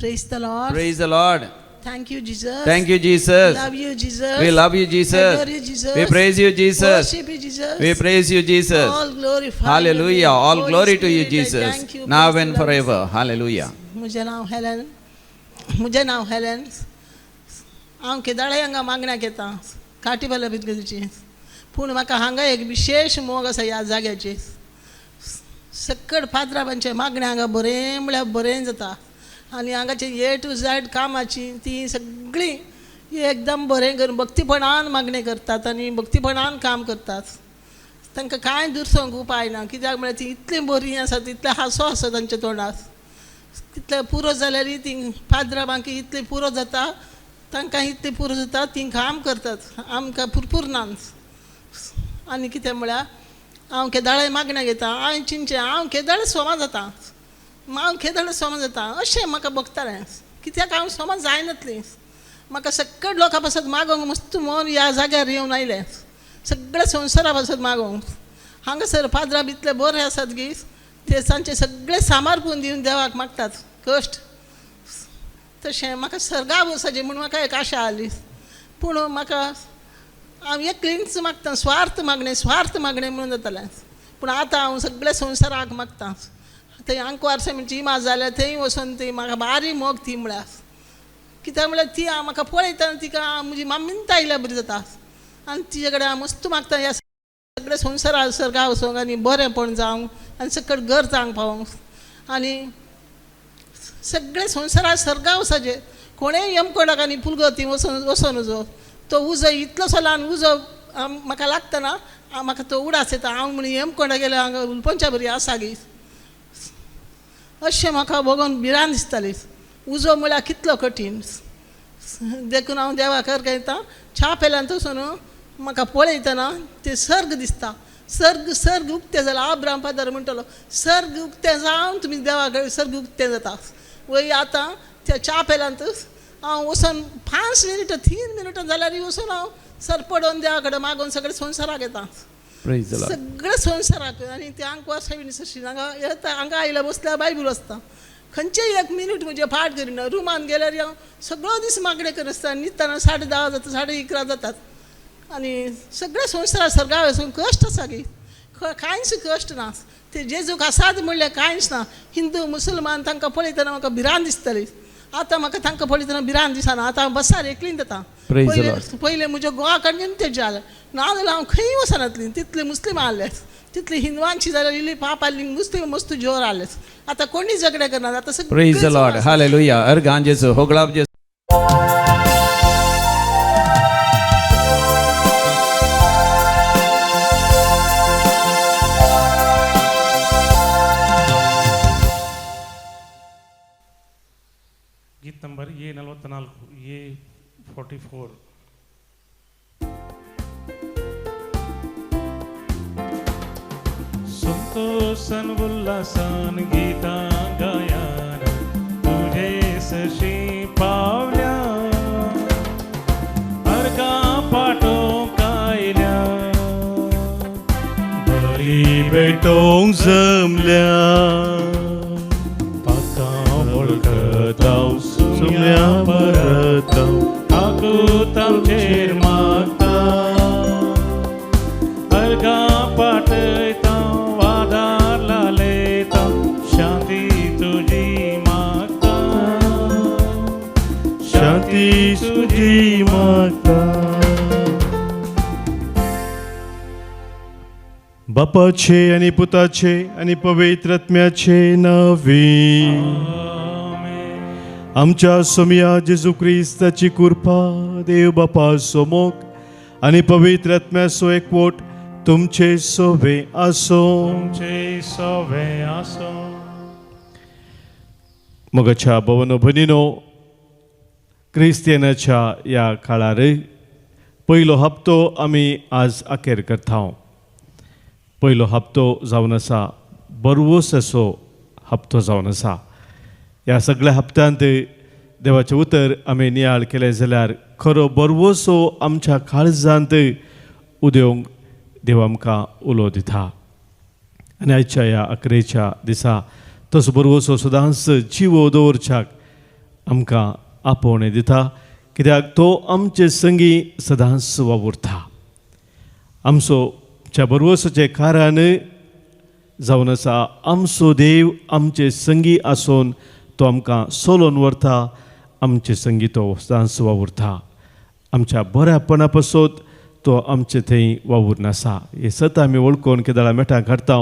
C: Praise the Lord.
D: Praise the Lord.
C: Thank you, Jesus.
D: Thank you, Jesus.
C: Love you, Jesus.
D: We love you, Jesus.
C: Adore you, Jesus.
D: We praise you, Jesus.
C: Worship you, Jesus.
D: We praise you, Jesus.
C: All glory.
D: Hallelujah. All glory to you, Jesus.
C: Thank you.
D: Now
C: praise
D: and
C: the Lord.
D: forever. Hallelujah.
C: मुझे नाव Helen हांव केदाळे हांगा मागण्याक येता काटी भले भितगेची पूण म्हाका हांगा एक विशेष मोग आसा ह्या जाग्याचेर सक्कड फातराबांचे मागणे हांगा बरें म्हळ्यार बरें जाता आनी हांगाची ए टू झेड कामाची ती सगळी एकदम बरें करून भक्तीपणान मागणे करतात आनी भक्तीपणान काम करतात. तांकां कांय दुरसंग उपाय ना कित्याक म्हळ्यार ती इतली बरी आसा तितलें हांसो आसा तांच्या तोंडार तितलें पुरो जाल्यार ती फादराबांक इतलें पुरो जाता तांकां इतलें पुरो जाता ती काम करतात आमकां पुरपुरनान. आनी कितें म्हळ्यार हांव केदाळे मागण्याक घेता हांव चिंचे हांव केदाळे सोमा जाता हांव केदाळे सोमा जाता अशें म्हाका बगतालें कित्याक हांव सोमा जायनातलीं म्हाका सगळे लोकां पासत मागोंक मस्त मन ह्या जाग्यार येवन आयलें सगळे संवसारा पासत मागोंक हांगासर फादरा इतले बरे आसात की ते तांचे सगळे सामारपून दिवन देवाक मागतात कश्ट तशें म्हाका सर्गाव वचचें म्हूण म्हाका एक आशा आली पूण म्हाका हांव एकलींच मागता स्वार्थ मागणें म्हणून जातालें पूण आतां हांव सगळे संवसाराक मागता थंय आंकवार सेमीची इमाज जाल्यार थंय वचून ती म्हाका बारी मोग ती म्हळ्यार कित्याक म्हळ्यार ती म्हाका पळयता तिका म्हजी मामींत आयल्यार बरी जाता आनी तिजे कडेन हांव मस्त मागता ह्या सगळे संवसारा सर्गा वचोंक आनी बरेंपण जावंक आनी सकट घर जावंक पावोंक आनी सगळे संवसारा सर्गा वचचें कोणेय यमकोंडाक आनी पुलगती वचोन उजो तो उजो इतलोसो ल्हान उजो म्हाका लागतना म्हाका तो उडास येता हांव म्हण यमकोंडा गेल्यार हांगा उलपणच्या बरी आसा गी अशें म्हाका बघून भिरांत दिसताली उजो म्हळ्यार कितलो कठीण देखून हांव देवाक घेता च्या पेल्यान वचून म्हाका पळयतना ते सर्ग दिसता सर्ग उक्ते जाला आब्राम फादर म्हणटलो सर्ग उक्तें जावन तुमी देवा कडेन सर्ग उक्तें जाता वय आतां त्या च्या पेल्यान हांव वचून 5 मिनिटां 3 मिनिटां जाल्यार वचून हांव सर पडोवन देवा कडेन मागून सगळे संवसाराक येता सगळे संवसाराक आनी ते आंकवार सेमीनी हांगा येता हांगा आयल्यार बसल्यार बायबल आसता खंयचेय 1 मिनीट म्हजे फाट करिना रुमान गेल्यार हांव सगळो दीस मागणे करिनासता न्हिदतना 10:30 जाता 11:30 जातात आनी सगळे संवसारा सर्गा वचून कश्ट आसा गे कांयच कश्ट ना ते जेजूक आसात म्हणलें कांयच ना हिंदू मुसलमान तांकां पळयतना म्हाका भिरांत दिसताली आतां म्हाका तांकां पळयतना भिरांत दिसना आतां हांव बसार एकलीं जाता पयलें म्हज्या गोवा कडेन तें जालें नाजाल्यार हांव खंय वचनातलीं तितले मुस्लीम आहले तितली हिंदवांची जाल्यार इल्ली पाप आसली मुस्लीम मस्त जोर आहले आतां कोणी झगडे करनात आतां सगळे
D: Praise the Lord. Hallelujah. अर्गांजेचो होगळाप जे
B: ಗೀತ್ ನಂಬರ್ A44 A44 संतोषन उल्हासान गीता गायान तुझे सशी पावल्या अर्गा पाठो कायल्या बरी
A: भेटोंक जमल्या
B: पाका वळखताव
A: सुम्या परताव
B: आकुतांचेर मागता अर्गा पाठयता वादार लालयता शांती तुजी मागता
A: शांती तुजी मागता बापाचे आणि पुताचे आणि पवित्र आत्म्याचे नावे आमच्या सोमिया जेजू क्रिस्ताची कृपा, देव बापा सोमोग आणि पवित्र आत्म्याचो एकवट तुमचे सोबे आसो.
B: तुमचे सवे आसो.
A: मोगाच्या भवनो भनिनो, क्रिस्तियनाच्या या काळार पयलो हप्तो आमी आज अखेर करता. पयलो हप्तो जावन आसा बरवोस असो हप्तो जावन आसा. ह्या सगळ्या हप्त्यांत देवाचें उतर आमी नियाळ केलें जाल्यार खरो बरवोसो आमच्या काळजांत उदेवंक देव आमकां उलो दिता. आनी आयच्या ह्या अकरेच्या दिसा तसो बरवोसो सदांच जिवो दवरच्याक आमकां आपोवणें दिता, कित्याक तो आमचे संगी सदांच वावुरता. आमच्या बरवोसाचें कारण जावन आसा आमचो देव आमचे संगी आसून तो आमकां सोलोन व्हरता, आमचे संगी तो सदांच वावुरता. आमच्या बऱ्यापणा पासत तो आमचे थंय वावूर आसा. हे सत आमी वळखून केदाळा मेठां काडटा.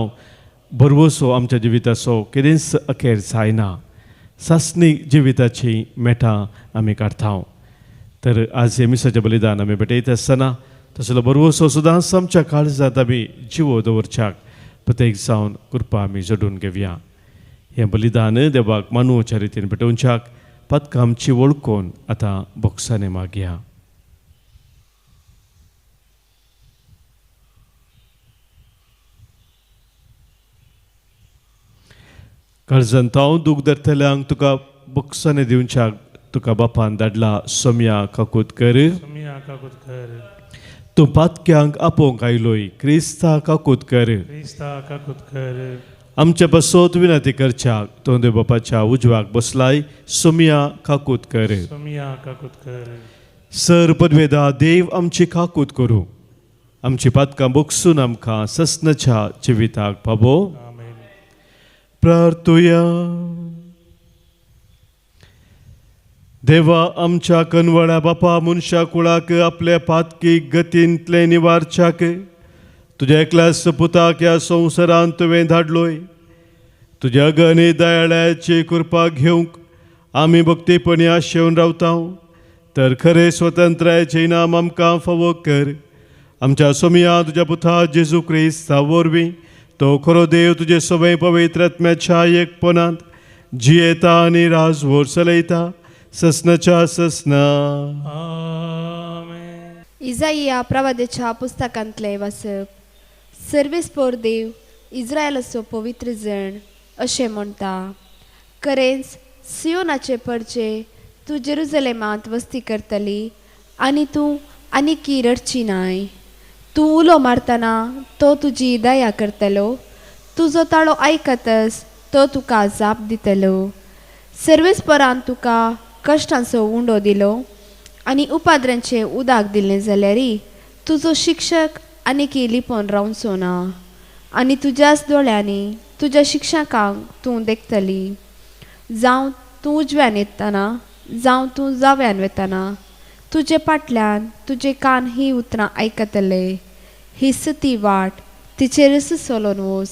A: बरवोसो आमच्या जिविताचो केदेंच अखेर जायना. सासणीक जिविताची मेठां आमी काडटा. तर आज हे मिसाचें बलिदान आमी भेटयता आसतना तसलो बरवोसो सदांच आमच्या काळजांत आमी जिवो दवरच्याक प्रत्येक जावन कृपा आमी जोडून घेवया. हें बलिदान देवाक मानूच्या रितीन भेटोवच्याक पदकां आमची वळखून आतां बोक्सांनी मागया. काळजांत हांव दूख धरतल्यांक तुका बोक्सांनी दिवच्याक तुका बापान धाडला सोम्या काकुतकर.
B: सोमिया काकुतकर.
A: तूं पातक्यांक आपोवंक आयलोय क्रिस्ता काकुतकर.
B: क्रिस्ता काकुतकर.
A: आमच्या बसोत विनंती करच्याक तो देव बापाच्या उजवाक बसलाय सोमिया काकुतकर.
B: सोमिया काकुतकर.
A: सर पदवेदा देव आमची काकूत करूं, आमची पातकां बोगसून आमकां ससनाच्या जिविताक पावो.
B: आमेन.
A: प्रार्थुया. देवा आमच्या कनवळ्या बापा मनशा कुळाक आपल्या पातकीक गतींतले निवारच्याक तुज्या एकल्याच पुताक ह्या संवसारांत तुवें धाडलोय. तुज्या गणे दयाळ्याची कृपा घेवंक आमी भक्तीपणी आशेवन रावता. तर खरे स्वतंत्रायचे इनाम आमकां फावो कर. आमच्या सोमिया तुज्या पुता जेजू क्रिस्ता वरवीं तो खरो देव तुजे सवय पवित्र आत्म्याच्या एकपणांत जियेता आनी राजवोर चलयता ससनाच्या ससना.
B: आमेन.
E: इजाइया प्रवादेच्या पुस्तकांतले वाचप. सर्वेस्पोर देव इस्रायलाचो पवित्र जण अशें म्हणटा, खरेंच सियोनाचे परचे तूं जेरुसलेमांत वस्ती करतली आनी तूं आनीकी रडची नाय. तूं उलो मारतना तो तुजी दया करतलो, तुजो ताळो आयकतस तो तुका जाप दितलो. सर्वेस्परान तुका कश्टांचो उंडो दिलो आनी उपाद्रांचें उदक दिलें जाल्यारय तुजो शिक्षक आनीकी लिपोवन रावचो ना. आनी तुज्याच दोळ्यांनी तुज्या शिक्षकांक तूं देखतली. जावं तूं उजव्यान येताना जावं तूं जाव्यान वेताना तुजे फाटल्यान तुजे कान ही उतरां आयकतले. हिस्स ती वाट तिचेरच चलोन वच.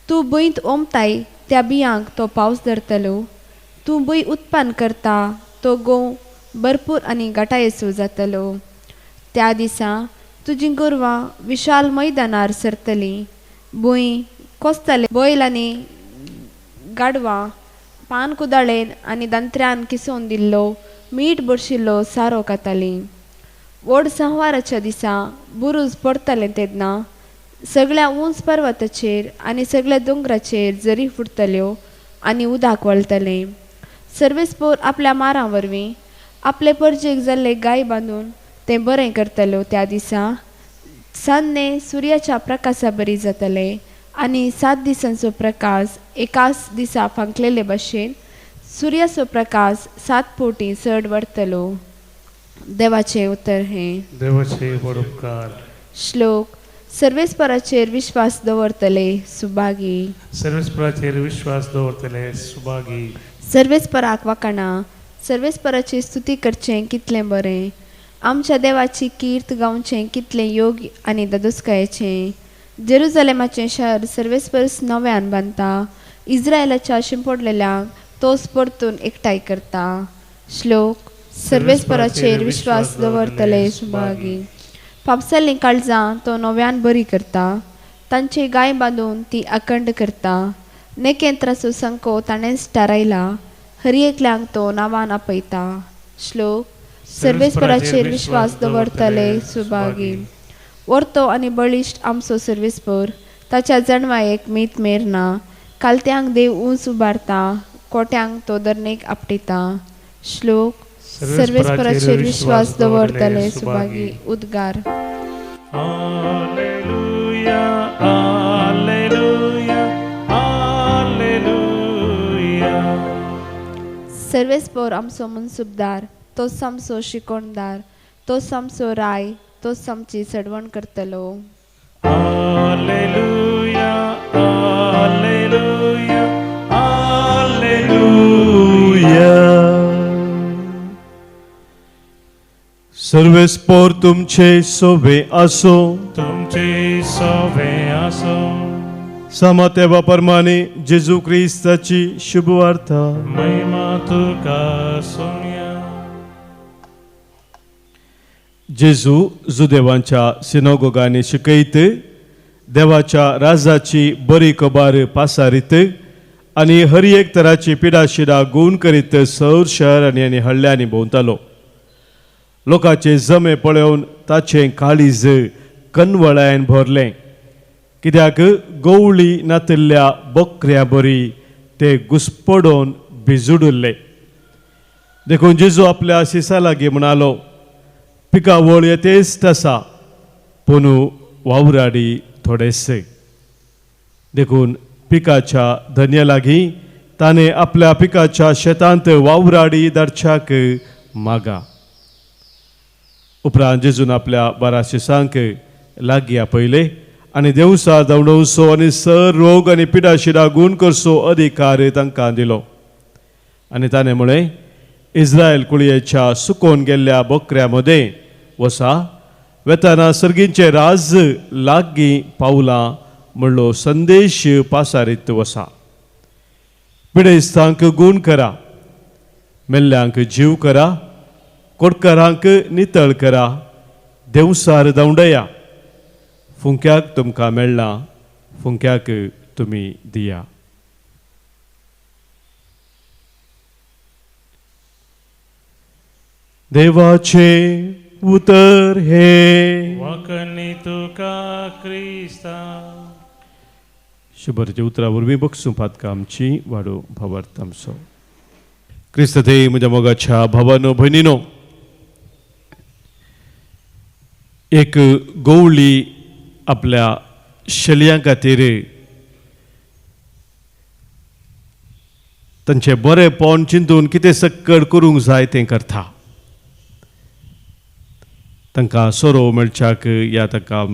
E: तूं भुंयत ओमताय त्या बियांक तो पावस धरतलो. तूं भुंय उत्पन्न करता तो गोव भरपूर आनी घटायेचो जातलो. त्या दिसा तुजी गोरवां विशाल मैदानार सरतलीं. भुंय कोसतले बैल आनी गाडवां पान कुदाळेन आनी दंत्र्यान किसोवन दिल्लो मीठ बरशिल्लो सारो खातालीं. व्हड संवाराच्या दिसा बुरूज पडटलें तेन्ना सगळ्या उंच पर्वताचेर आनी सगळ्या दोंगराचेर झरी फुटतल्यो आनी उदक वळटलें. सर्वेस्पोर आपल्या मारां वरवीं आपले परजेक जाल्ले गाय बांदून तें बरें करतलो. त्या दिसा सान्ने सुर्याच्या प्रकाशा बरी जातले आनी 7 दिसांचो प्रकाश एकाच दिसा फांकलेले भाशेन सुर्याचो प्रकाश 7 पोटी चड वाडटलो. देवाचें उतर हें.
B: देवाचे उपकार.
E: श्लोक. सर्वेस्पराचेर विश्वास दवरतले सुभागी.
B: सर्वेस्पराचेर विश्वास दवरतले सुभागी.
E: सर्वेस्पराक वाखाणा. सर्वेस्पराची स्तुती करचें कितलें बरें. आमच्या देवाची कीर्त गावचें कितलें योग्य आनी ददुस्कायेचें. जेरुसलेमाचें शहर सर्वेस्पर नव्यान बांदता. इस्रायलाच्या शिंपडलेल्यांक तोच परतून एकठांय करता. श्लोक सर्वेस्पराचेर विश्वास दवरतले सुभागी. पापसल्लीं काळजां तो नव्यान बरी करता. तांची गाय बांदून ती अखंड करता. नेकेंत्राचो संको ताणेंच टारायला. हरी एकल्यांक तो नांवान आपयता. श्लोक सर्वेस्पराचेर विश्वास दवरतले सुभागी. वर्तो आनी बळिश्ट आमचो सर्वेस्पर. ताच्या जणवायेक मीत मेरना. कालत्यांक देव उंच उबारता. कोट्यांक तो दर्नेक आपटिता. श्लोक सर्वेस्पराचेर विश्वास दवरतले सुभागी. उद्गार.
B: Alleluia, Alleluia, Alleluia.
E: सर्वेस्पर आमचो मनसुबदार. तोच आमचो शिकोणदार. तोच आमचो राय. तोच आमची सडवण करतलो.
B: Alleluia, Alleluia, Alleluia.
A: सर्वेस्पर तुमचे सोबे असो.
B: तुमचे सोबे असो.
A: समातेवा प्रमाणे जेजू ख्रिस्ताची शुभ वार्ता.
B: महिमा तुका सोन्या.
A: जेजू जुदेवांच्या सिनोगोगांनी शिकयत, देवाच्या राजाची बरी खबर पासारीत आनी हर एक तराची पिडाशिडा गूण करीत सौर शहरांनी आनी हळ्यांनी भोंवतालो. लोकांचे जमे पळोवन ताचें काळीज कनवळ्यान भरलें. कित्याक गवळी नातिल्ल्या बकऱ्या बरी ते घुस्पडोवन भिजुडुल्ले. देखून जेजू आपल्या शिसा लागीं म्हणालो, पिकावळ येतेस्त आसा, पूण वावराडी थोडेसे. देखून पिकाच्या धन्य लागीं ताणें आपल्या पिकाच्या शेतांत वावराडी धाडच्याक मागा. उपरांत जेजून आपल्या 12 शिसांक लागीं आपयले आनी देवसा दवडवचो आनी सर रोग आनी पिडाशिडा गूण करचो अधिकार तांकां दिलो. आनी ताणें म्हळें, इस्रायल कुळयेच्या सुकोवन गेल्ल्या बकऱ्या मदें वसा, वेताना सर्गींचे राज लागीं पावलां म्हणलो संदेश पासारीत वसा. पिडेस्तांक गूण करा. मेल्ल्यांक जीव करा. कोडकारांक नितळ करा. देवसार दवंडया. फुंक्याक तुमकां मेळ्ळां, फुंक्याक तुमी दिया. देवाचे उतर हे.
B: वकनी तुका क्रिस्ता.
A: शुभरच्या उतरा वरवीं बक्षू पातका आमची वाडो भावार्थ आमचो. क्रिस्त ते म्हज्या मोगाच्या भावानो भयणीनो, एक गवळी आपल्या शेलयां खातीर तांचे बरेपण चिंतून कितें सक्कड करूंक जाय तें करता. तांकां सोरो मेळच्याक या तांकां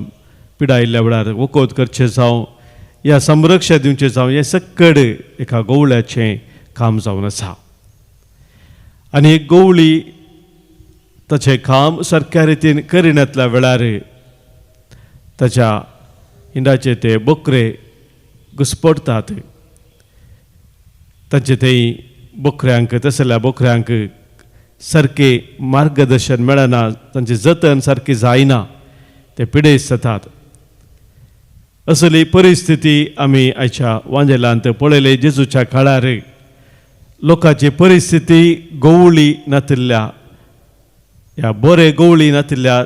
A: पिडायिल्ल्या वेळार वखद करचें जावं या संरक्षण दिवचें जावं हें सक्कड एका गवळ्याचें काम जावन आसा. आनी एक गवळी ताचें काम सारक्या रितीन करिनातल्या वेळार ताच्या हिंडाचे ते बकरे घुस्पडटात. तांचे थंय बकऱ्यांक तसल्या बकऱ्यांक सारकें मार्गदर्शन मेळना, तांचें जतन सारकें जायना, ते पिडेस्त जातात. असली परिस्थिती आमी आयच्या वांजेलांत पळयले. जेजूच्या काळार लोकांची परिस्थिती गवळी नातिल्ल्या, ह्या बरे गवळी नातिल्ल्या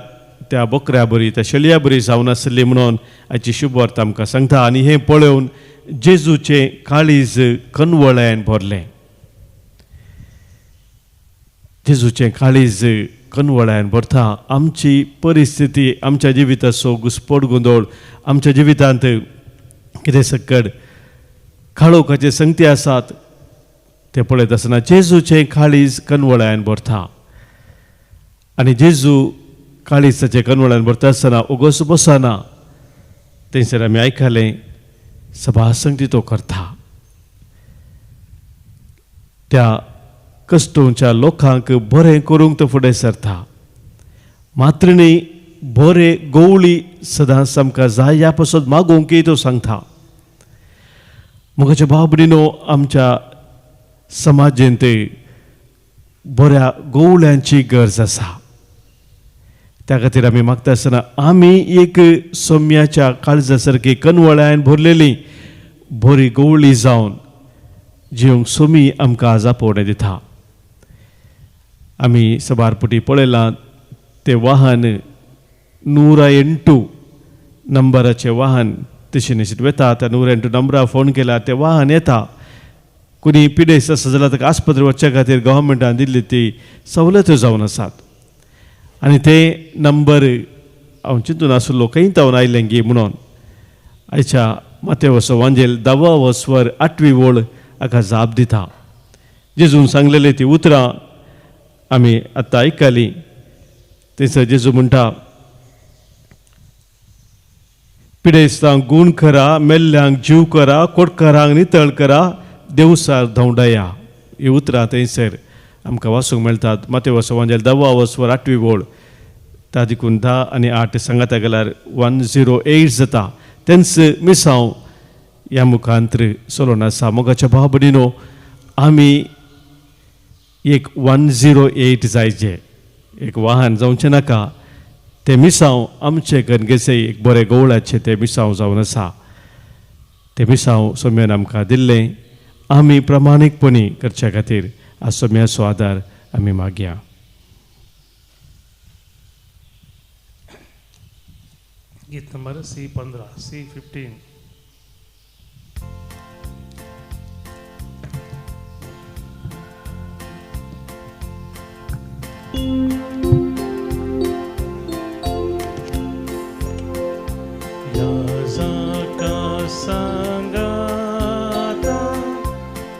A: त्या बकऱ्या बरी, त्या शेळया बरी जावन आसली म्हणून आयची शुभ वार्ता आमकां सांगता. आनी हें पळोवन जेजूचें काळीज कनवळ्यान भरलें. जेजूचें काळीज कनवळ्यान भरता. आमची परिस्थिती, आमच्या जिविताचो घुस्पड गोंदळ, आमच्या जिवितांत कितें सक्कड काळोखाचे संगती आसात ते पळयत आसतना जेजूचें काळीज कनवळ्यान भरता. आनी जेजू काळीज ताचें कनवळ्यान भरता आसतना उगोस बसना. थंयसर आमी आयकलें सभा संगती तो करता. त्या कश्टूच्या लोकांक बरें करूंक तो फुडें सरता. मात्र न्ही, बरें गवळी सदांच आमकां जाय ह्या पासून मागोवंकय तो सांगता. म्हज्या भाव भयणीनो, आमच्या समाजेंत बऱ्या गवळ्यांची गरज आसा. त्या खातीर आमी मागता आसतना आमी एक सोम्याच्या काळजा सारकी कनवळ्यान भरलेली बरी गवळी जावन जिवंक सोमी आमकां आजापोवणें दिता. आमी सबारपटी पळयलां तें वाहन 108 नंबराचें वाहन तशें निश्चित वेता. त्या 108 नंबरार फोन केला तें वाहन येता. कोणी पिडेस्त आसा जाल्यार ताका आस्पत्रे वचचे खातीर गव्हर्मेंटान दिल्ली ती सवलत्यो जावन आसात. आनी ते नंबर हांव चिंतून आसलो खंय तावन आयलें गी म्हणून. आयच्या मातेवसो वांजेल 10 स्वर 8 ओळ हाका जाप दिता. जेजून सांगलेली ती उतरां आमी आतां आयकली. थंयसर जेजू म्हणटा, पिडेस्तांक गूण करा, मेल्ल्यांक जीव करा, कोडकारांक नितळ करा, देवसार धवडाया. ही उतरां थंयसर आमकां वाचूंक मेळटात. मातेवसो वांजेल 10 स्वर 8 ओळ. ता देखून 10 आनी 8 सांगाता गेल्यार 108 जाता. तेंच मिसांव ह्या मुखांत्र सलोन आसा. मोगाच्या भाव भयणीनो, आमी एक 108 जायचे, एक वाहन जावचें नाका. ते मिसांव आमचे गणगेचे एक बरे गवळ्याचे ते मिसांव जावन आसा. ते मिसांव सोम्यान आमकां दिल्लें. आमी प्रामाणीकपणी करचे खातीर आज सोम्याचो आदार आमी मागया.
B: गीत नंबर C15 C15. याजाका सांगाता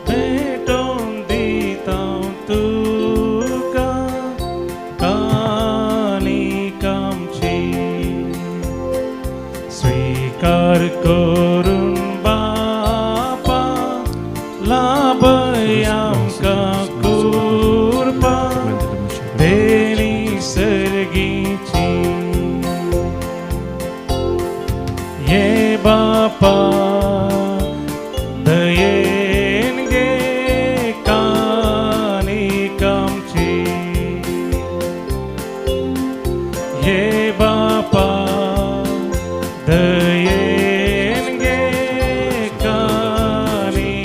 B: भेटोन दिता तुका कानिकामची स्वीकार करून बापा लाभय आमकां कृपा देणी सर्गीची. ये बापा दयेन गे कानिकामची. ये बापा दयेन गे कानिकामची.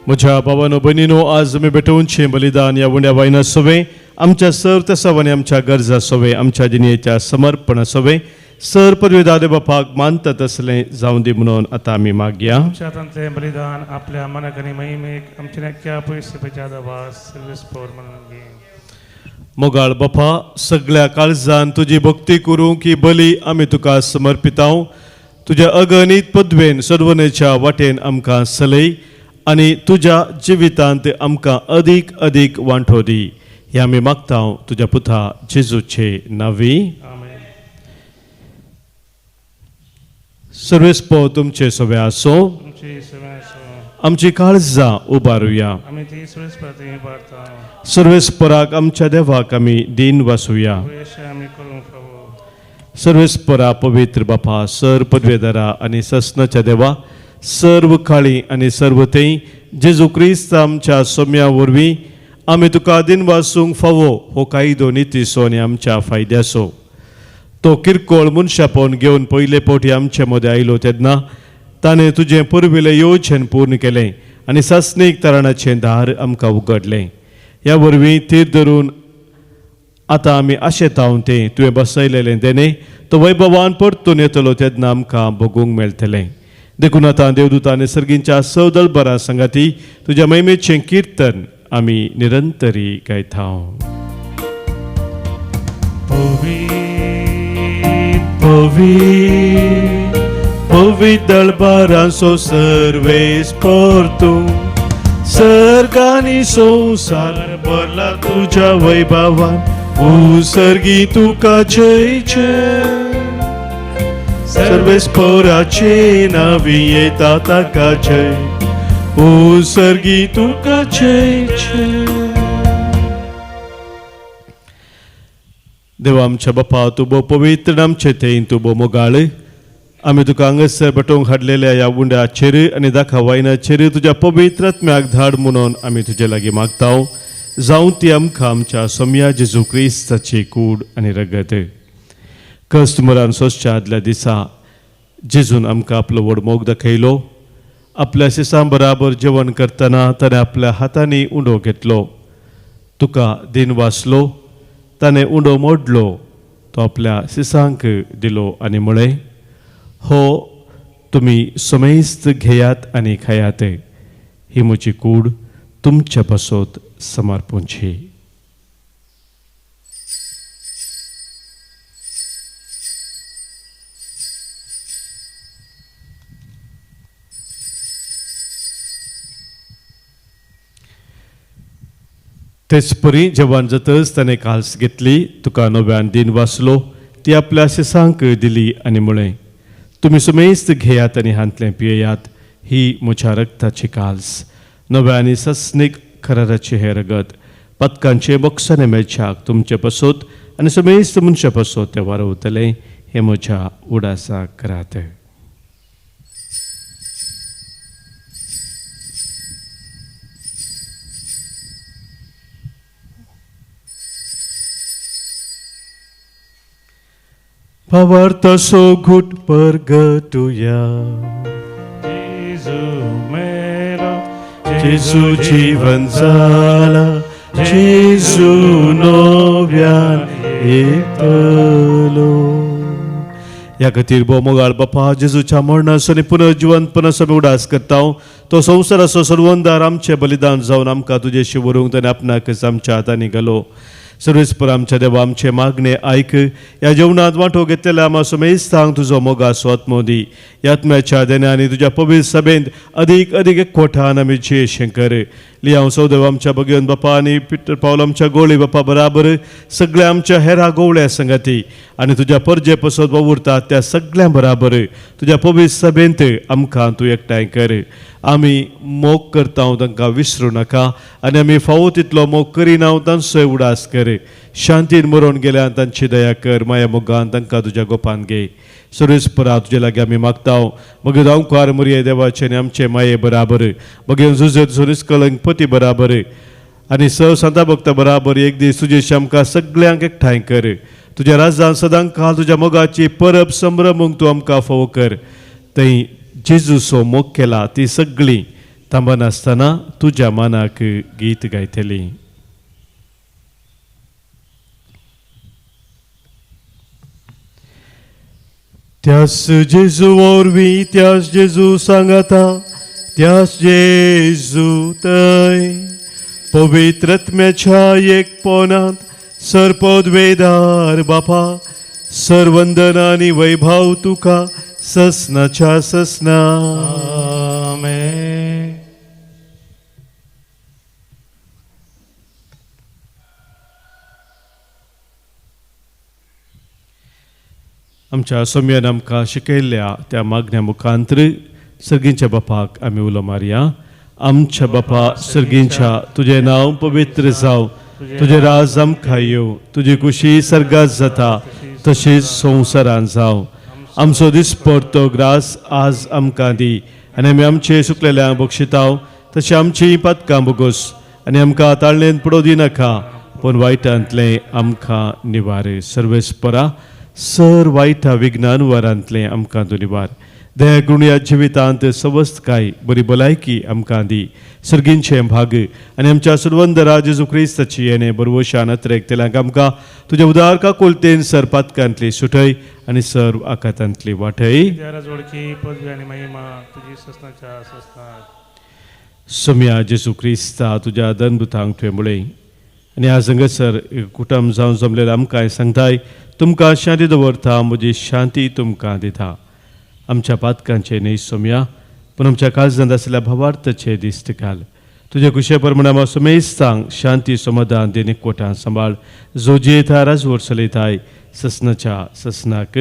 A: म्हज्या भावानो भयणीनो, आज आमी भेटोवनचें बलिदान ह्या उण्या वायना सोवे आमच्या सर्त सवानी आमच्या गरजा सोवे आमच्या जिणेच्या समर्पणा सोवे सर पदवेदादे बापाक मानता तसलें जावं दी म्हणून आतां आमी मागया.
B: आमच्या तें बलिदान आपल्या मनाक आनी महिमेक आमच्या नेक्या पयस पेचादा वास सर्वीस पोर म्हणून घे.
A: मोगाळ बापा, सगळ्या काळजान तुजी भक्ती करूंक ही बली आमी तुका समर्पितांव. तुज्या अगणित पदवेन सदवनेच्या वाटेन आमकां चलय आनी तुज्या जिवितांत आमकां अदीक अदीक वांटो दी. हे आमी मागतांव तुज्या पुता जेजूचे नांवी.
B: आमेन.
A: सर्वेस्पो तुमचे सोवे आसो.
B: तुमची सेवा
A: आमची काळजां उबारुया.
B: आमी ती सर्वीस प्रती भारता
A: सर्वेस्पराक आमच्या देवाक आमी दिन वासुया.
B: वेश आमी करूंक फावो.
A: सर्वेस्परा पवित्र बापा, सर पदवेदारा आनी ससनाच्या देवा, सर्व काळी आनी सर्व तें जेजू क्रिस्त आमच्या सोम्या वरवीं आमी तुका दिन वासूंक फावो हो कायदो नितीसो आनी आमच्या फायद्याचो. तो किरकोळ मनशापोवन घेवन पयले फावटी आमचे मदें आयलो तेन्ना ताणें तुजें पुर्विल्लें येवचें पूर्ण केलें आनी सस्नीक तराणाचें दार आमकां उगडलें. ह्या वरवीं तीर धरून आतां आमी आशेतांव तें तुवें बसयलेलें देणे तो वैभवान परतून येतलो तेन्ना आमकां भोगूंक मेळटलें. देखून आतां देवदूता आनी सर्गींच्या सवदळ बरा संगाती तुज्या महिमेचें कीर्तन आमी निरंतरी गायतांव. पवित्र दळबारांचो सर्वेस परतू सर्गानी संसार भरला तुज्या वैभवान सर्गी तुका जय जय. सर्वेस्पराचे नावी येता ताका जय सर्गी तुका जय जय. देवा आमच्या बापा तू बो पवित्र आमचे थंय तू बो मोगाळ आमी तुका हांगासर बटोवंक हाडलेल्या ह्या उंड्याचेर आनी दाखवायनाचेर तुज्या पवित्र आत्म्याक धाड म्हणून आमी तुजे लागीं मागताव जावं ती आमकां आमच्या सोम्या जेजू क्रिस्ताची कूड आनी रगत कस्टमरान सोंसच्या आदल्या दिसा जेजून आमकां आपलो व्हड मोग दाखयलो आपल्या सिसां बराबर जेवण करतना ताणें आपल्या हातांनी उंडो घेतलो तुका दिन वाचलो ताणें उंडो मोडलो तो आपल्या सिसांक दिलो आनी म्हळें हो तुमी समेस्त घेयात आनी खायात ही म्हजी कूड तुमच्या पासत समर्पूंची तेच परी जेवण जातच ताणें काल्स घेतली तुका नव्यान दिन वाचलो ती आपल्या सिसांक दिली आनी म्हळें तुमी समेस्त घेयात आनी हांतलें पियेयात ही म्हज्या रक्ताची काल्स नव्या आनी सस्नीक खराराची हे रगत पदकांचे मोक्षाने मेळच्याक तुमचे पासत आनी समेस्त मनशा पासत ते वारवतले हे म्हज्या उडासाक करात Pavarta so good purgatoria
B: Jesu mera
A: Jesu जीवन झाला Jesu नव्यान येतलो ह्या खातीर भोव मोगाळ बापा जेजूच्या मरणाचो आनी पुनर्जिवंतपणाचो आमी उडास करता तो संवसाराचो सर्वंदार आमचें बलिदान जावन आमकां तुजेशी व्हरूंक ताणें आपणाकच आमच्या हातांनी घालो सर्वेस्पर आमच्या देवा आमचे मागणे आयक ह्या जेवणात वांटो घेतलेल्या आमा समेस्तांक तुजो मोगाचो आत्मो दी ह्या आत्म्याच्या देण्यानी तुज्या पवित्र सभेंत अदीक अदीक एकवटान आमी जेशें कर लियांव सौदेव आमच्या भगवंत बापा आनी पिटर पावल आमच्या गोळी बापा बराबर सगळ्या आमच्या हेरा गोवळ्या संगती आनी तुज्या परजे पसत वावुरतात त्या सगळ्यां बराबर तुज्या पवित्र सभेंत आमकां तूं एकठांय कर आमी मोग करता तांकां विसरूं नाका आनी आमी फावो तितलो मोग करिना तांचोय उडास कर शांतीन मरोवन गेल्यान तांची दया कर माया मोगान तांकां तुज्या गोपान घे सर्वेस्परा तुजे लागीं आमी मागता मगे जावकार मरिये देवाचे आनी आमचे माये बराबर मगे झुजत निस्कलंक पती बराबर आनी स संता भक्ता बराबर एक दीस तुजेशी आमकां सगळ्यांक एकठांय कर तुज्या राजान सदां काल तुज्या मोगाची परब संभ्रमूंक तूं आमकां फावो कर थंय जेजूचो मोग केला ती सगळीं थांबनासतना तुज्या मनाक गीत गायतली त्यास जेजू वरवीं त्यास जेजू सांगाता त्यास जेजू थंय पवित्र आत्म्याच्या एकपणांत सरपद वेदार बापा सर्वंदना आनी वैभव तुका ससनाच्या ससना
B: आमेन
A: आमच्या सोम्यान आमकां शिकयल्ल्या त्या मागण्या मुखांतर सर्गींच्या बापाक आमी उलो मारया आमच्या बापा सर्गींच्या तुजें नांव पवित्र जावं तुजें राज आमकां येवं तुजी कुशी सर्गात जाता तशीच संवसारांत जावं आमचो दिसपडतो ग्रास आज आमकां दी आनी आमी आमचे सुकलेल्यांक बक्षिताव तशी आमची पदकां बोगोस आनी आमकां ताळणेन पडो दिनाका पूण वायटांतलें आमकां निवार सर्वेस्परा सर वायटा विघ्नान वरांतलें आमकां तूं निवार दया करून ह्या जिवितांत सवस्तकाय बरी भलायकी आमकां दी सर्गींचे भाग आनी आमच्या सुरवंदरा जेजू क्रिस्ताची येणे बरवशान अत्रेकतेल्यांक आमकां तुज्या उदार काकुलतेन सर पातकांतली सुटय आनी सर आकांतांतली वाटय
B: जरा जोडकी पदवी आनी महिमा तुजी ससनाच्या ससनाक
A: सोम्या जेजू क्रिस्ता तुज्या दनदुतांक तुवें मुळय आनी आज हांगासर कुटुंब जावन जमलेले आमकां सांगताय तुमकां शांती दवरता म्हजी शांती तुमकां दिता आमच्या पातकांचे न्ही सोम्या पूण आमच्या काळजांत आसलेल्या भावार्थाचे दिश्ट घाल तुजे कुशे प्रमाणे हांव समेस्तांक शांती समाधान देन एकवटान सांबाळ जो जियेता राजवट चलयताय ससनाच्या ससनाक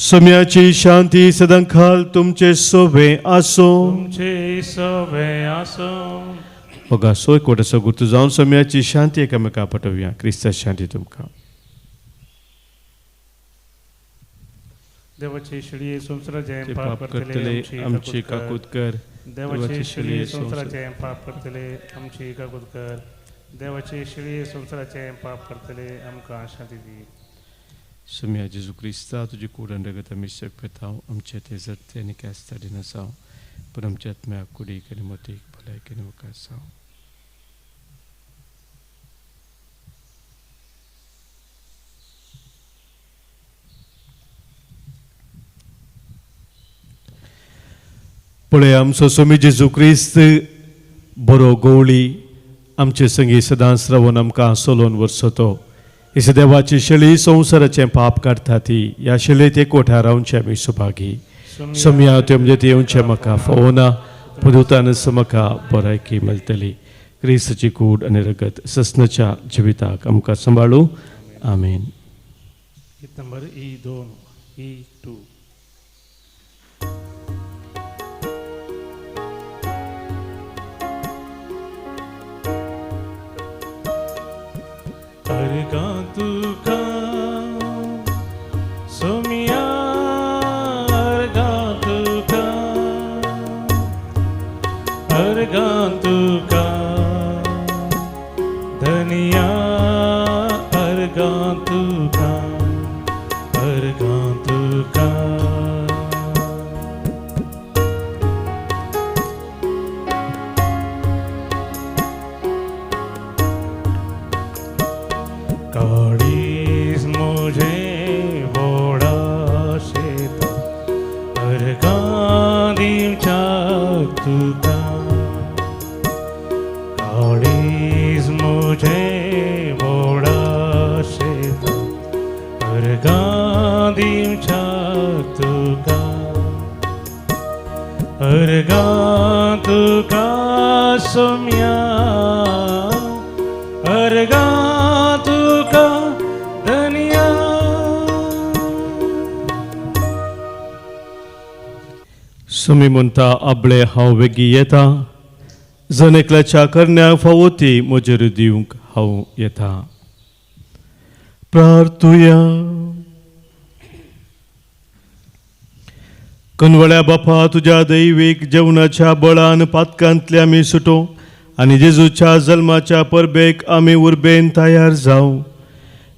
A: सोम्याची शांती सदां खाल तुमचे सोबे आसो
B: तुमचे सवे आसो
A: बघा सोय कोटाचो गुर्तू जावन सोम्याची शांती एकामेका पटवया. क्रिस्ता शांती तुमकां.
B: देवाची शिडी संवसाराचे
A: ते
B: पाप
A: पाप
B: करतले
A: करतले आमची काकूत कर.
B: देवाची शिडी संवसाराचे पाप करतले आमची काकूत कर. देवाची शिडी संवसाराचे पाप करतले आमकां शांती दी.
A: सोम्या जेजू क्रिस्ता तुजी कूड अंडगत आमी शकताव आमचे ते जत्ते आनी कास्ता दिनासाव पण आमच्या आत्म्याक कुडीक आनी मोतीक भलायकी आनी वकासाव. पळय आमचो सोमी जेजू क्रिस्त बरो गवळी आमचे संगी सदांच रावन आमकां सोलोवन वरसतो. इस देवाची शेळी संवसाराचें पाप काडटा ती ह्या शेळयेत एकवटा रावचे आमी सुभागी. सोम्या त्यो म्हणजे ती येवचे म्हाका फोवना पुदुतानच म्हाका बरायकी मेळटली. क्रिस्ताची कूड आनी रगत ससनाच्या जिविताक आमकां सांबाळू. आमीन.
B: गीत नंबर E2 E2. अर्गा तुका सोमिया अर्गा तुका अर्गा तुका धनिया अर्गा तुका अर्गा तुका. काळीज मुझे बोडा शेत अर्गा दिवच्या तुका. काळीज मुझे बोडा शेत अर्गा दिवच्या तुका. अर्गा तुका सोम्या अर्गा तुका धनिया.
A: सोमी म्हणटा आपले हांव वेगी येता जनेकल्याच्या करण्याक फावोती म्हजेर दिवंक हांव येता. प्रार्थुया. कनवळ्या बापा तुज्या दैवीक जेवणाच्या बळान पातकांतले आमी सुटो आनी जेजूच्या जल्माच्या परबेक आमी उर्बेन तयार जावं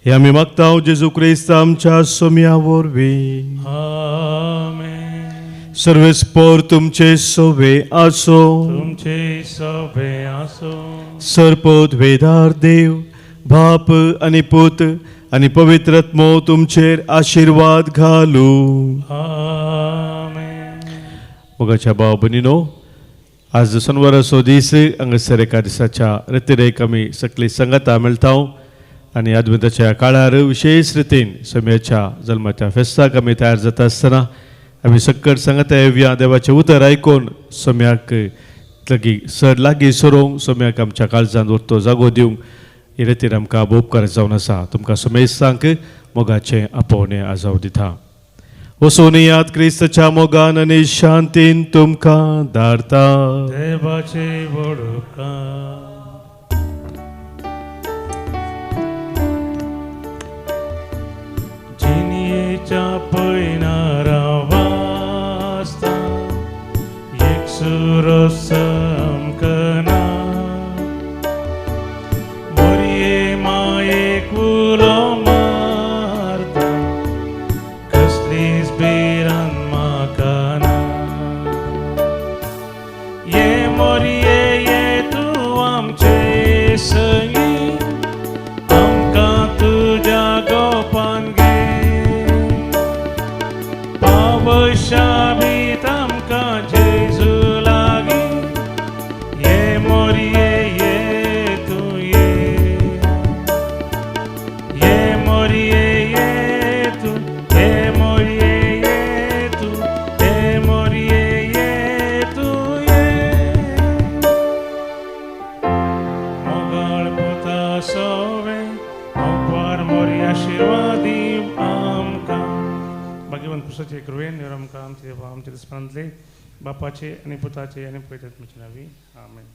A: हे आमी मागतांव जेजू क्रिस्त आमच्या सोम्या वरवीं.
B: आमेन.
A: सर्वेस्पोर तुमचे सोवे आसो.
B: तुमचे सोबे आसो.
A: सरपोत वेदार देव बाप आनी पूत आनी पवित्रत्मो तुमचेर आशिर्वाद घालू.
B: आमेन.
A: मोगाच्या भाव भयणीनो आज शनिवाराचो दीस हांगासर एका दिसाच्या रितीरेक आमी सगळी संगता मेळटाव आनी अद्वैताच्या काळार विशेष रितीन सोम्याच्या जल्माच्या फेस्ताक आमी तयार जाता आसतना आमी सकट सांगता येवया. देवाचें उतर आयकून सोम्याक लागीं सरोंक सोम्याक आमच्या काळजांत उरतो जागो दिवंक हे रितीन आमकां उपकार जावन आसा. तुमकां सोमेसांक मोगाचें आपोवणें आजाव दिता. वचून याद क्रिस्ताच्या मोगान आनी शांतीन तुमकां धाडटा.
B: देवाचे वडका. जिनियेच्या पयनारा वाजता एक सुरो समकना. मोरये मायेक उलो मारता कसलीच बेरान म्हाका ना. ये मोरये ये तूं आमचे संगी आमकां तुज्या गोपान घे. पावशाबीत आमकां जेजू लागीं ये मोरये ये तूं ये. ये मोरये ये तूं ये मोरये ये तूं ये मोरये ये तूं ये. मोगाळ पुता सोवे मोगवार मोरी आशिर्वादी आमकां. भाग्यवान पुरुषाचे कृपेन आमकां आमचे दिसपणांतले बापाचे आनी पुताचे आनी पवित्र आत्म्याचे नांवी आमेन.